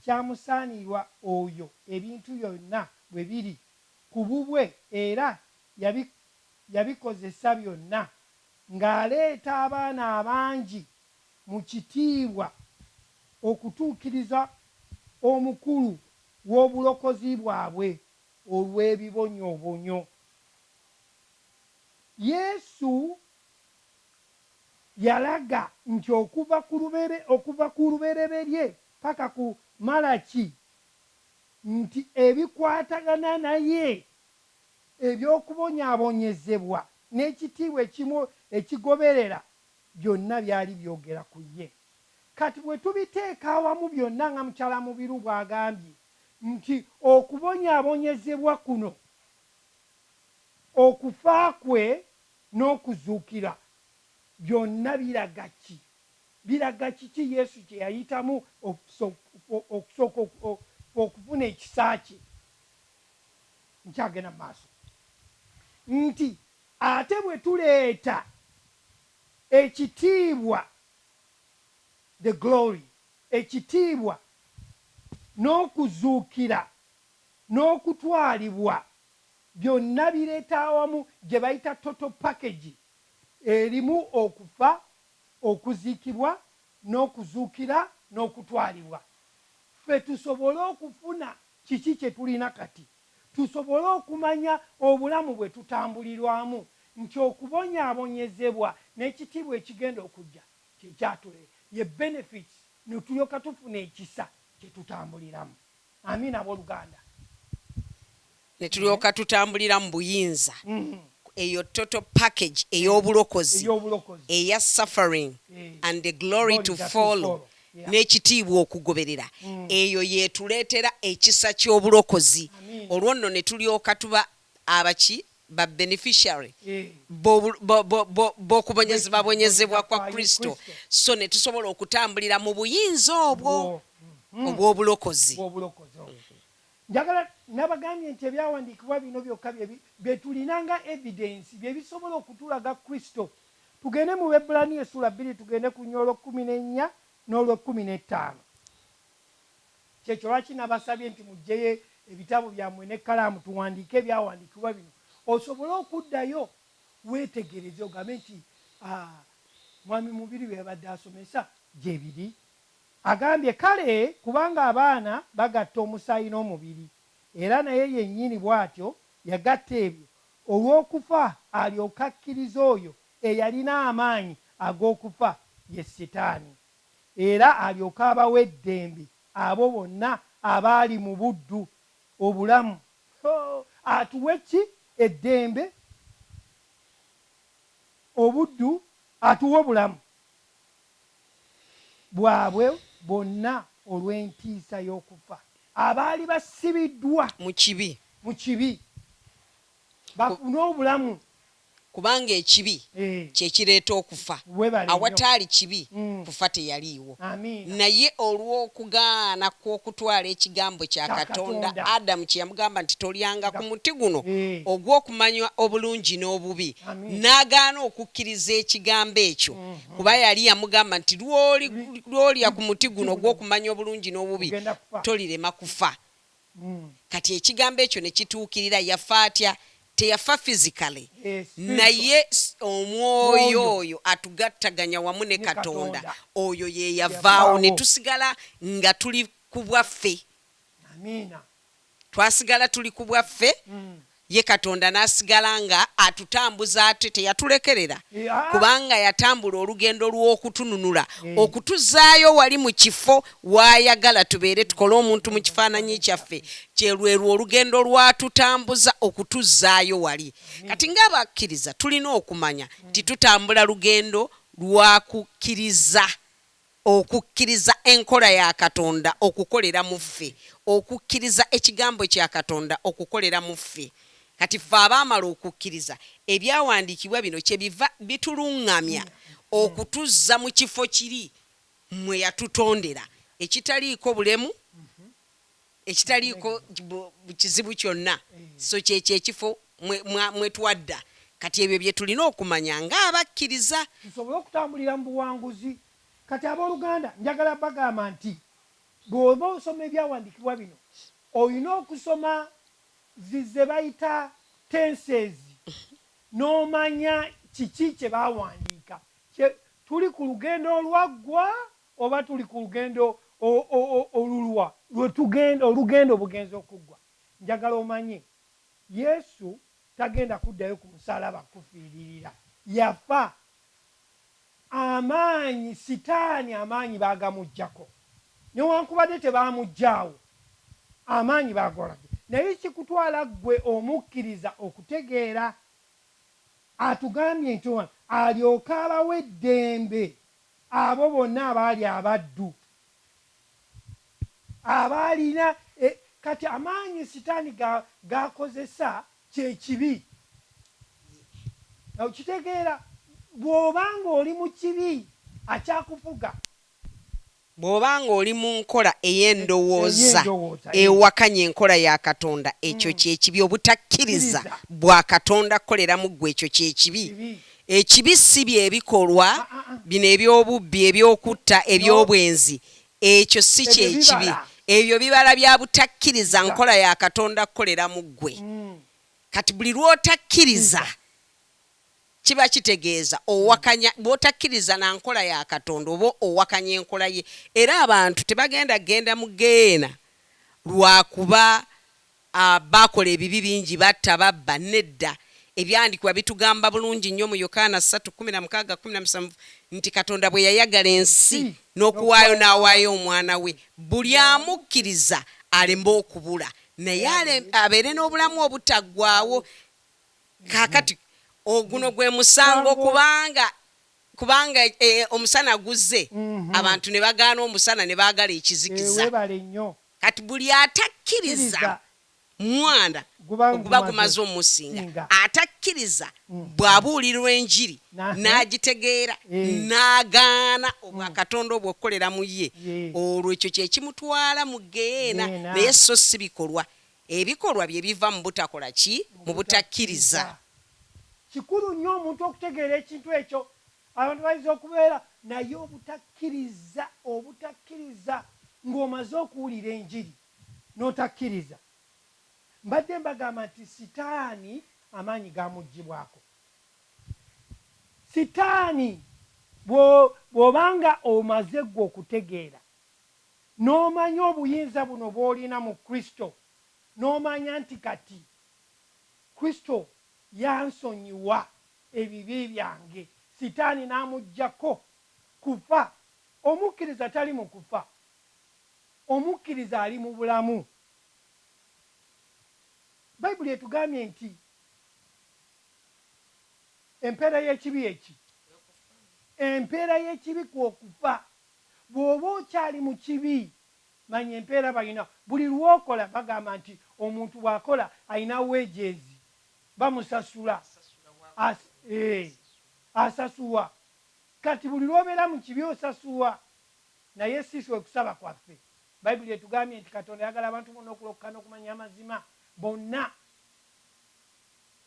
kyamusaanirwa oyo ebintu byonna bwe biri ku bubwe, era yabikozesa byonna ng'aleeta abaana abangi mu kitiibwa okutuukiriza omukulu w'obulokozi bwabwe olw'ebibonyoobonyo. Yesu yalaga nti okuva ku lubereberye paka ku Malaki nti ebikwatagana naye eby'okubonyaabonyezebwa n'ekitiibwa ekimu ekigoberera byonna byali byogera ku ye. Kati bwe tubiteeka awamu byonna nga mukyala Mubiru bw'agambye nti okubonyaabonyezebwa kuno, okufa kwe n'okuzuukira byonna biraga ki? Biraga kiki Yesu kye yayitamu okusooka okufuna ekisa kye? Nkyagenda mu maaso nti ate bwe tuleeta ekitiibwa, the glory, ekitiibwa n'okuzuukira n'okutwalibwa byonna bireeta awamu gye bayita total package. Erimu okufa, okuziikibwa, n'okuzuukira, n'okutwalibwa. Ffe tusobole okufuna kiki kye tulina kati? tusobole okumanya obulamu bwe tutambulirwamu nti okubonyaabonyezebwa n'ekitiibwa ekigenda okujja kyekyatule ye benefits netulyoka tufuna ekisa kyetutambuliramu. Amiina abooluganda. Netulyoka tutambulira mu buyinza eyo total package ey'obulokozi eya suffering and the glory to follow n'ekitiibwa okugoberera eyo yetuleetera ekisa ky'obulokozi. Olwo nno ne tulyoka tuba abaki ba beneficiary b'okubonyezebwa kwa Kristo, so ne tusobola okutambulira mu buyinza obwo obw'obulokozi. Njagala nabagambye nti ebyawandiikibwa bino byokka bye tulinanga evidence bye bisobola okutulaga Kristo. Tugende mu Ebbulaniya essula 2 tugende ku nnya olw'okuminennya n'olw'ekkumin'ettaano. Kyekyo lwaki nabasabye nti mugyeyo ebitabo byammwe n'ekkalaamu tuwandiike ebyawandiikibwa bino osobole okuddayo weetegereze ogambe nti mwami mubiri bye yabadde asomesa gye biri. Agambye kale kubanga abaana bagatta omusaayi n'omubiri era naye yennyini bw'atyo yagatta ebyo olw'okufa alyoke akkiriza oyo eyalina amaanyi ag'okufa ye Setaani, era alyoke abawa eddembe abo bonna abaali mu buddu obulamu. Atuwe ki? Eddembe, obuddu, atuwe obulamu bwabwe bonna olw'entiisa y'okufa. Abaali basibiddwa mu kibi bafune obulamu, kubanga ekibi kyekireeta okufa. Awataali kibi kufa teyaliiwo. Naye olw'okugaana kw'okutwala ekigambo kya Katonda, Adamu kye yamugamba nti tolyanga ku muti guno ogw'okumanya obulungi n'obubi, n'agaana okukkiriza ekigambo ekyo kuba yali yamugamba nti lw'olya ku muti guno ogw'okumanya obulungi n'obubi tolirema kufa. Kati ekigambo ekyo ne kituukirira. Yafa atya? Teyafa physically, naye omwoyo oyo atugattaganya wamu ne Katonda oyo ye yavaawo ne tusigala nga tuli ku bwaffe. Twasigala tuli ku bwaffe, ye Katonda n'asigala nga atutambuza ate teyatulekerera kubanga yatambula olugendo lw'okutununula okutuzaayo wali mu kifo wayagala tubeere tukole omuntu mu kifaananyi kyaffe. Kyerwerwo olugendo lwatutambuza okutuzaayo wali. Kati ng'abakkiriza tulina okumanya nti tutambula lugendo lwakukkiriza, okukkiriza enkola ya Katonda okukolera mu ffe, okukkiriza ekigambo kya Katonda okukolera mu ffe. Kati ffe abaamala okukkiriza ebyawandiikibwa bino kye biva bituluŋŋamya okutuzza mu kifo kiri mwe yatutondera ekitaliiko bulemu, ekitaliiko kizibu kyonna, so kyekyo ekifo mwe twadda. Kati ebyo bye tulina okumanya ng'abakkiriza tusobole okutambulira mu buwanguzi. Kati abooluganda njagala bagamba nti bw'oba osoma ebyawandiikibwa bino olina okusoma zize bayita tenses n'omanya kiki kye bawandiika. Tuli ku lugendo olwaggwa oba tuli ku lugendo olulwa lwetugenda olugendo bugenza okuggwa. Njagala omanye Yesu tagenda kuddayo ku musalaba kufiiririra, yafa. Amaanyi Sitaani amaanyi baagamuggyako newankubadde tebaamuggyaawo, amaanyi baagolage. Naye kikutwala ggwe omukkiriza okutegeera atugambye nti alyoke abawa eddembe abo bonna abaali abaddu abaalina kati amaanyi Sitaani gakozesa kyekibi. Okitegeera bw'obanga oli mu kibi akyakufuga, bw'obanga oli mu nkola ey'endowooza ewakanya enkola ya Katonda, ekyo kyekibi. Obutakkiriza bwa Katonda kukolera mu ggwe, ekyo kyekibi. Ekibi si byebikolwa bino eby'obubbi, eby'okutta, eby'obwenzi, ekyo si kyekibi. Ebyo bibala bya butakkiriza nkola ya Katonda kukolera mu ggwe. Kati buli lw'otakkiriza kiba kitegeeza owakanya, bw'otakkiriza na nkola ya Katonda oba owakanya enkola ye. Era abantu tebagenda genda mu geena lwakuba bakola ebibi bingi batta babba nedda ebyandikwa bitugamba bulungi nnyo mu Yokaana 3:16-17 nti Katonda bwe yayagala ensi n'okuwaayo n'awaayo omwana we buli amukkiriza alemba okubula naye abeere n'obulamu obutaggwaawo. Kaakati oguno gwe musango kubanga omusana guzze abantu ne bagaana omusana ne baagala ekizikiza. Kati buli atakkiriza mwana oguba gumaze omusinga atakkiriza bw'abuulirwa enjiri n'agitegeera n'agaana obwakatonda obw'okukolera mu ye olwo ekyo kye kimutwala mu ggeyeena naye so si bikolwa. Ebikolwa bye biva mu butakola ki? Mu butakkiriza. Kikulu nnyo omuntu okutegeera ekintu ekyo. Abantu bayinza okubeera naye obutakkiriza ng'omaze okuwulira enjiri n'otakkiriza. Mbadde mbagamba nti sitaani amaanyi gamuggibwako. Sitaani bw'obanga omaze gwe okutegeera n'omanya obuyinza buno bw'olina mu Kristo, n'omanya nti kati Kristo yansonyiwa ebibi byange, sitaani n'amuggyako kufa. Omukkiriza tali mu kufa, omukkiriza ali mu bulamu. Bayibuli etugambye nti empeera y'ekibi eki, empeera y'ekibi kw'okufa. Bw'oba okyali mu kibi manya empeera balina buli lw'okola bagamba nti omuntu bw'akola alina wages bamusasula asasulwa. Kati buli lw'obeera mu kibi osasulwa, naye si ffe okusaba kwaffe. Bayibuli etugambye nti Katonda ayagala abantu bonna okulokoka n'okumanya amazima bonna.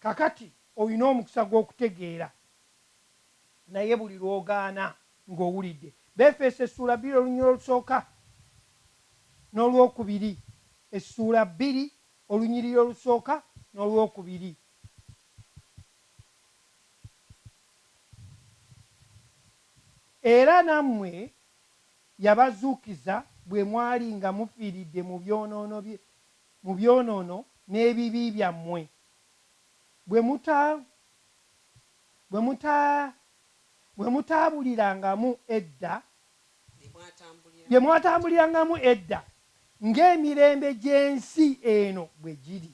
Kakati olina omukisa gw'okutegeera naye buli lw'ogaana ng'owulidde. Befeso 2 olunyiriri olusooka n'olwokubiri. 2 olunyiriri olusooka n'olwokubiri. Era nammwe yabazuukiza bwe mwali nga mufiiridde mu byonoono n'ebibi byammwe bwe mutabulirangamu edda, bye mwatambulirangamu edda ng'emirembe gy'ensi eno bwe giri,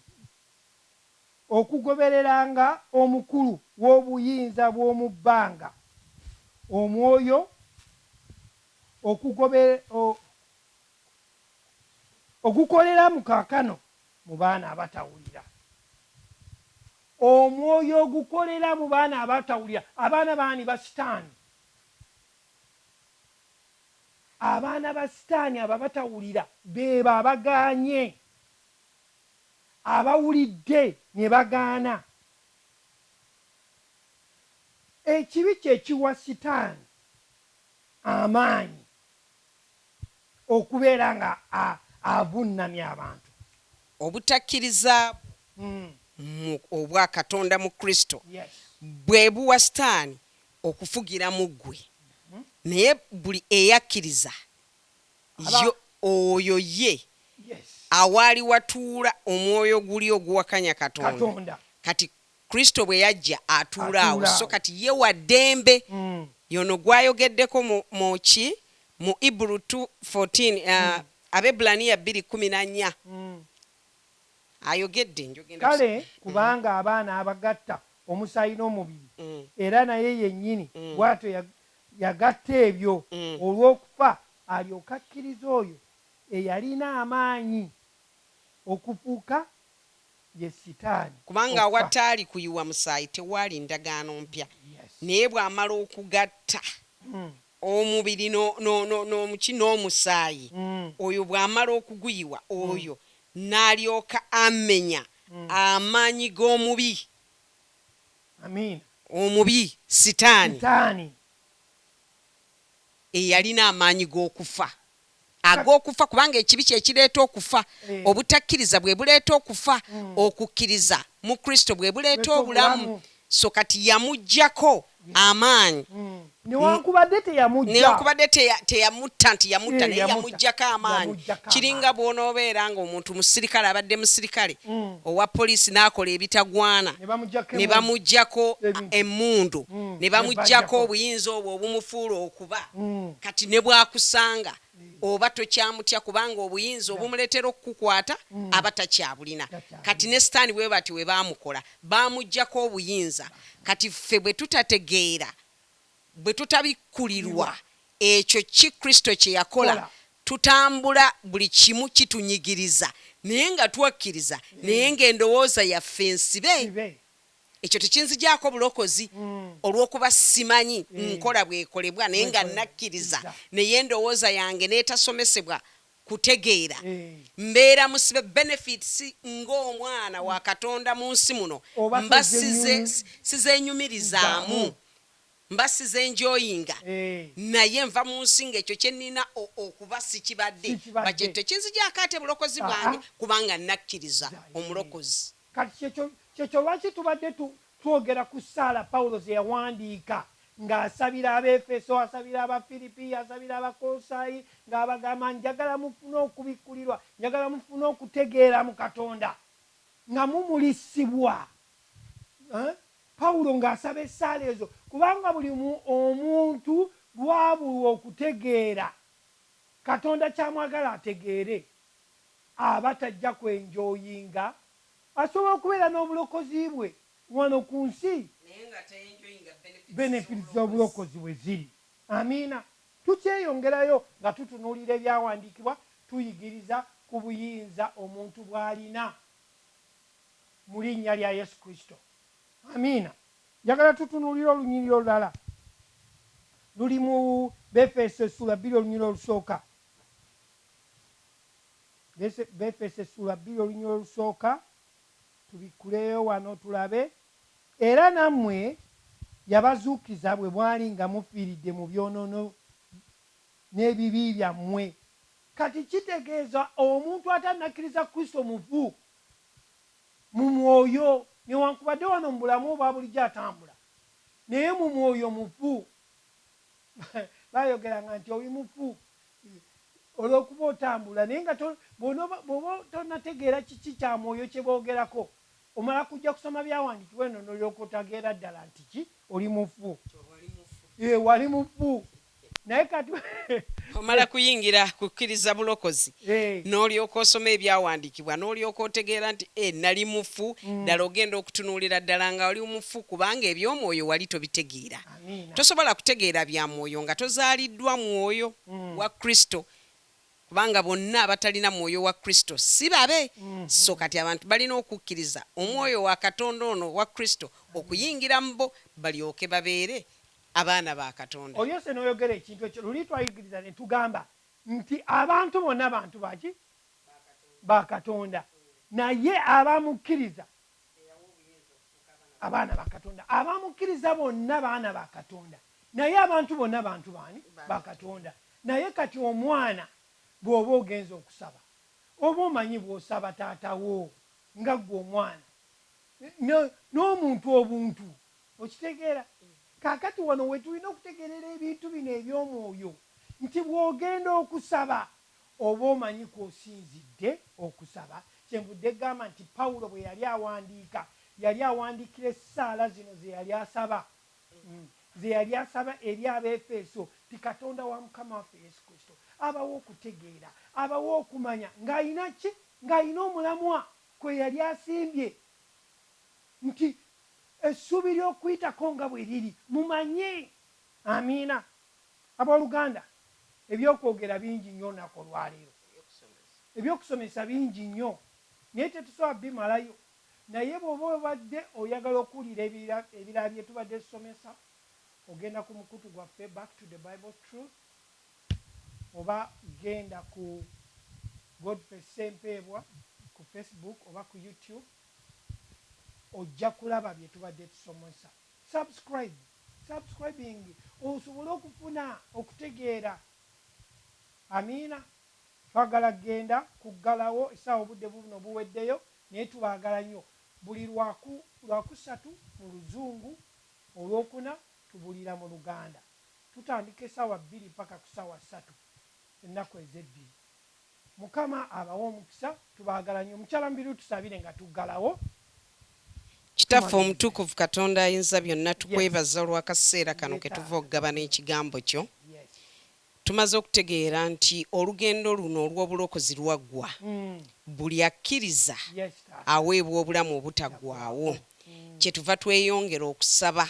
okugobereranga omukulu w'obuyinza bw'omu bbanga, omwoyo ogukolera mu kaakano mu baana abatawulira. Omwoyo ogukolera mu baana abatawulira. Abaana baani ba sitaani. Abaana ba sitaani abo abatawulira beebo abagaanye, abawulidde ne bagaana. Ekibi kye kiwa sitaani amaanyi okubeera nga avunnamya abantu. Obutakkiriza obwa Katonda mu Kristo bwe buwa sitaani okufugira mu ggwe. Naye buli eyakkiriza oyo ye awaali watuula omwoyo guli oguwakanya Katonda. Kati Kristo bwe yajja atuula awo, so kati ye wa ddembe. Yono gwayogeddeko mu Hebrew 2:14, Abebbulaniya 2:14 ayogedde njogenda. Kale kubanga abaana abagatta omusaayi n'omubiri era naye yennyini bw'atyo yagatta ebyo olw'okufa alyoke akkiriza oyo eyalina amaanyi okufuuka ye sitaani. Kubanga awataali kuyiwa musaayi tewaali ndagaano mpya. Naye bw'amala okugatta omubiri n'omuki n'omusaayi, oyo bw'amala okuguyiwa oyo n'alyoka amenya amaanyi g'omubi. Amiina. Omubi sitaani eyalina amaanyi g'okufa, ag'okufa, kubanga ekibi kye kireeta okufa. Obutakkiriza bwe buleeta okufa, okukkiriza mu Kristo bwe buleeta obulamu. So kati yamuggyako amaanyi newankubadde teyamutta nti yamutta naye yamuggyako amaanyi kiringa bw'onoobeera ng'omuntu musirikale abadde musirikale owa poliisi n'akola ebitagwana ne bamuggyako emmundu ne bamuggyako obuyinza obwo obumufuula okuba kati ne bw'akusanga oba tokyamutya kubanga obuyinza obumuleetera okukukwata aba takyabulina kati ne sitaani bwe bati we baamukola baamuggyako obuyinza kati ffe bwe tutategeera bwe tutabikkulirwa ekyo ki Kristo kye yakola tutambula buli kimu kitunyigiriza naye nga twakkiriza naye ng'endowooza yaffe nsibe ekyo tekinzigyako bulokozi olw'okuba simanyi nkola bwekolebwa naye nga nakkiriza naye endowooza yange n'etasomesebwa kutegeera mbeera musibe benefits ng'omwana wa Katonda mu nsi muno mba sizeenyumirizaamu mba sizenjoyinga naye nva mu nsi ng'ekyo kye nnina okuba sikibadde bakye tekinzigyako ate bulokozi bwange kubanga nakkiriza omulokozi kati kyekyo lwaki tubadde twogera ku ssaala Pawulo ze yawandiika ng'asabira Abefeso, asabira Abafiripi, asabira Abakolosayi ng'abagamba njagala mufune okubikkulirwa, njagala mufune okutegeera mu Katonda nga mumulisibwa. Pawulo ng'asaba essaala ezo kubanga buli omuntu lwabulwa okutegeera Katonda kyamwagala ategeere aba tajja kwenjoyinga asobola okubeera n'obulokozi bwe wano ku nsi benefits z'obulokozi bwe ziri. Amiina. Tukyeyongerayo nga tutunuulira ebyawandiikibwa tuyigiriza ku buyinza omuntu bw'alina mu linnya lya Yesu Kristo. Amiina. Njagala tutunuulira olunyiriri olulala luli mu Befeso essula 2 olunyiriri olusooka. Befeso essula 2 olunyiriri olusooka tubikuleyo wano tulabe. Era nammwe yabazuukiza bwe mwali nga mufiiridde mu byonoono n'ebibi byammwe. Kati kitegeeza omuntu atannakkiriza Kristo mufu mu mwoyo newankubadde wano mu bulamu obwa bulijjo atambula naye mu mwoyo mufu. Bayogeranga nti oli mufu olw'okuba otambula naye nga bw'oba tonategeera kiki kya mwoyo kye boogerako omala kujja kusoma byawandiikibwa eno n'olyoka otageera ddala nti ki oli mufu. Wali mufu naye kati omala kuyingira kukkiriza bulokozi n'olyoka osoma ebyawandiikibwa n'olyoka otegeera nti nali mufu ddala ogenda okutunuulira ddala nga oli mufu kubanga eby'omwoyo wali tobitegeera. Tosobola kutegeera bya mwoyo nga tozaaliddwa mwoyo wa Kristo kubanga bonna abatalina mwoyo wa Kristo si babe. So kati abantu balina okukkiriza omwoyo wa Katonda ono wa Kristo okuyingira mu bo balyoke babeere abaana ba Katonda. Oyose n'oyogera ekintu ekyo luli twayigiriza ne tugamba nti abantu bonna bantu baki ba Katonda naye abamukkiriza abaana ba Katonda, abamukkiriza bonna baana ba Katonda naye abantu bonna bantu baani ba Katonda. Naye kati omwana bw'oba ogenza okusaba oba omanyi bw'osaba taatawo nga gwe omwana n'omuntu obuntu okitegeera. Kaakati wano we tulina okutegerera ebintu bino eby'omwoyo nti bw'ogenda okusaba oba omanyi kw'osinzidde okusaba. Kyenvudde gamba nti Pawulo bwe yali awandiikira essaala zino ze yali asaba eri Abefeso ti Katonda wa Mukama waffe Yesu Kristo abawo okutegeera abawo okumanya ng'alina ki ng'alina omulamwa kwe yali asimbye nti essuubi ly'okuyitako nga bwe liri mumanye. Amiina. Abooluganda ebyokwogera bingi nnyo olunaku olwaleero, ebyokusomesa bingi nnyo naye tetusobola bimalayo. Naye bw'oba obadde oyagala okuwulira ebirala bye tubadde tusomesa ogenda ku mukutu gwaffe Back to the Bible Truth oba genda ku Godfrey Sempeebwa ku Facebook oba ku YouTube ojja kulaba bye tubadde tusomesa. Subscribing osobole okufuna okutegeera. Amiina. Twagala genda kuggalawo essaawa obudde buno buweddeyo naye tubaagala nnyo buli lwakusatu mu Luzungu, Olwokuna, tubulira mu Luganda. Tutandika essaawa 2 paka ku ssaawa 3 ennaku ezebbiri. Mukama abawa omukisa, tubaagala nnyo. Mukyala Mbiru tusabire nga tuggalawo. Kitaffe omutukuvu Katonda ayinza byonna, tukwebaza olw'akaseera kano ke tuva okugabana ekigambo kyo. Tumaze okutegeera nti olugendo luno olw'obulokozi lwaggwa. Buli akkiriza aweebwa obulamu obutaggwaawo. Kyetuva tweyongera okusaba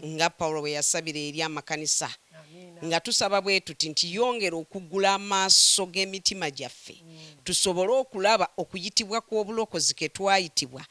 nga Pawulo bwe yasabira eri amakanisa, nga tusaba bwe tuti nti yongera okuggula amaaso g'emitima gyaffe tusobole okulaba okuyitibwa kw'obulokozi ke twayitibwa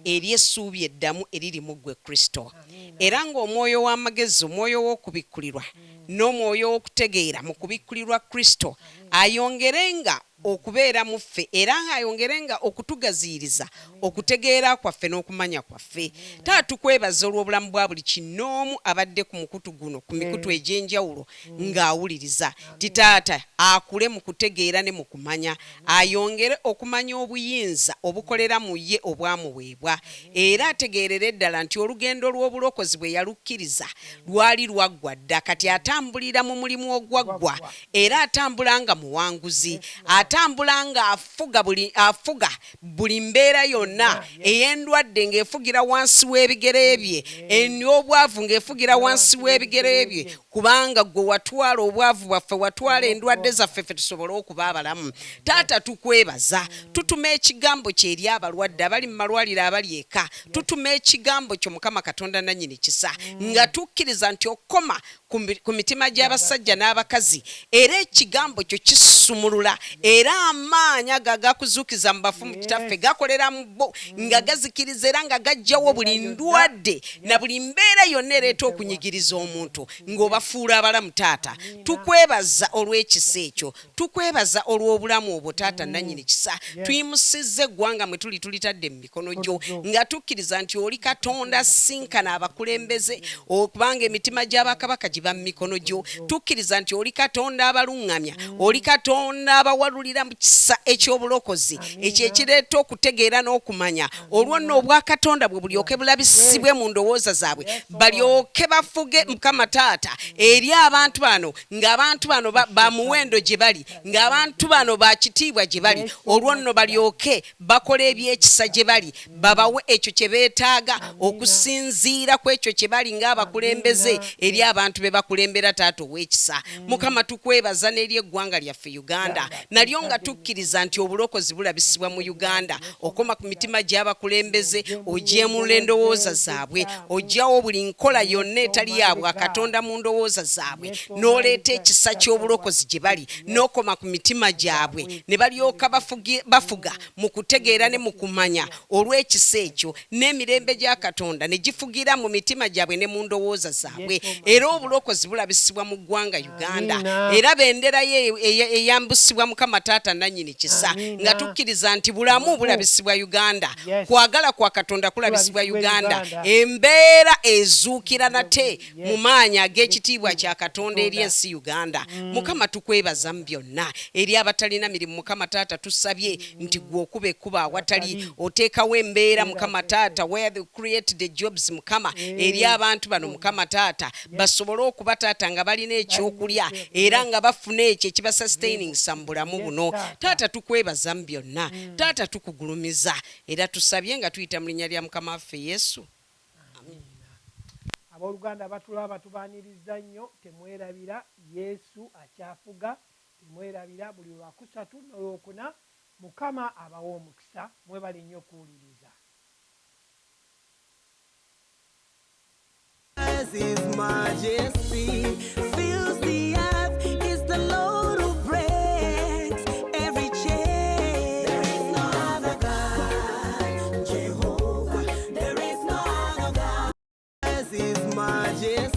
eri essuubi eddamu eriri mu ggwe Kristo. Era ng'omwoyo w'amagezi, omwoyo w'okubikkulirwa n'omwoyo w'okutegeera mu kubikkulirwa Kristo ayongerenga okubeera mu ffe, era ng'ayongerenga okutugaziiriza okutegeera kwaffe n'okumanya kwaffe. Taata tukwebaza olw'obulamu bwa buli kinoomu abadde ku mukutu guno, ku mikutu egy'enjawulo ng'awuliriza. Titaata akule mu kutegeera ne mu kumanya, ayongere okumanya obuyinza obukolera mu ye obwamuweebwa, era ategeerere ddala nti olugendo lw'obulokozi bwe yalukkiriza lwali lwaggwa dda, kati atambulira mu mulimu ogwaggwa, era atambula nga muwanguzi, atambula nga afuga buli mbeera yonna ey'endwadde ng'efugira wansi w'ebigere bye, ey'obwavu ng'efugira wansi w'ebigere bye, kubanga gwe watwala obwavu bwaffe, watwala endwadde zaffe ffe tusobole okuba abalamu. Taata tukwebaza, tutuma ekigambo kye eri abalwadde abali mu malwaliro abali eka, tutuma ekigambo kyo Mukama Katonda nannyini kisa, nga tukkiriza nti okoma ku mitima gy'abasajja n'abakazi, era ekigambo kyo kisumulula, era amaanyi agakuzuukiza mu bafu mu kitaffe gakolera mu bo, nga gazikiriza era nga gajjawo buli ndwadde na buli mbeera yonna ereeta okunyigiriza omuntu, ng'obafuula abalamu. Taata tukwebaza olw'ekisa ekyo, tukwebaza olw'obulamu obwo Taata nannyini kisa. Tuyimusizza eggwanga mwe tuli tulitadde mu mikono gyo, nga tukkiriza nti oli Katonda sinkana abakulembeze, okubanga emitima gy'abakabaka giba mu mikono gyo. Tukkiriza nti oli Katonda abaluŋŋamya, oli Katonda abawalulira mu kisa eky'obulokozi, ekyo ekireeta okutegeera n'okumanya. Olwo nno obwa Katonda bwe bulyoke bulabisibwe mu ndowooza zaabwe, balyoke bafuge Mukama Taata eri abantu bano, ng'abantu bano ba muwendo gye bali, ng'abantu bano ba kitiibwa gye bali. Olwo nno balyoke bakola ebyekisa gye bali, babawe ekyo kye beetaaga okusinziira ku ekyo kye bali ng'abakulembeze eri abantu be bakulembera. Taata ow'ekisa, Mukama tukwebaza n'eri eggwanga lyaffe Uganda, nalyo nga tukkiriza nti obulokozi bulabisibwa mu Uganda, okoma ku mitima gy'abakulembeze, ogyemulula endowooza zaabwe, oggyawo buli nkola yonna etali ya bwa Katonda mu ndowooza zaabwe, n'oleeta ekisa ky'obulokozi gye bali, n'okoma ku mitima gyabwe, ne balyoka bafuga mu kutegeera ne mu kumanya. Olw'ekisa ekyo n'emirembe gya Katonda ne gifugira mu mitima gyabwe ne mu ndowooza zaabwe, era obulokozi bulabisibwa mu ggwanga Uganda, era bendera ye eyambusibwa Mukama Taata nannyini kisa, nga tukkiriza nti bulamu bulabisibwa Uganda, kwagala kwa Katonda kulabisibwa Uganda, embeera ezuukira nate mu maanyi ag'ekitiibwa kya Katonda eri ensi Uganda. Mukama tukwebaza mu byonna. Eri abatalina mirimu Mukama Taata tusabye nti gwe okuba ekkuba awatali, oteekawo embeera Mukama Taata where they create the jobs Mukama eri abantu bano Mukama Taata, basobole okuba Taata nga balina ekyokulya era nga bafuna ekyo ekibasustaining mu bulamu buno. Taata tukwebaza mu byonna. Taata tukugulumiza era tusabye nga tuyita mu linnya lya Mukama waffe Yesu. Abooluganda batulaba tubaaniriza nnyo, temwerabira, Yesu akyafuga, temwerabira. Buli lwakusatu n'olwokuna Mukama abawa omukisa. Mwebale nnyo okuwuliriza. As His Majesty fills the earth, is the Lord who breaks every chain. There is no other God, Jehovah. There is no other God. As His Majesty.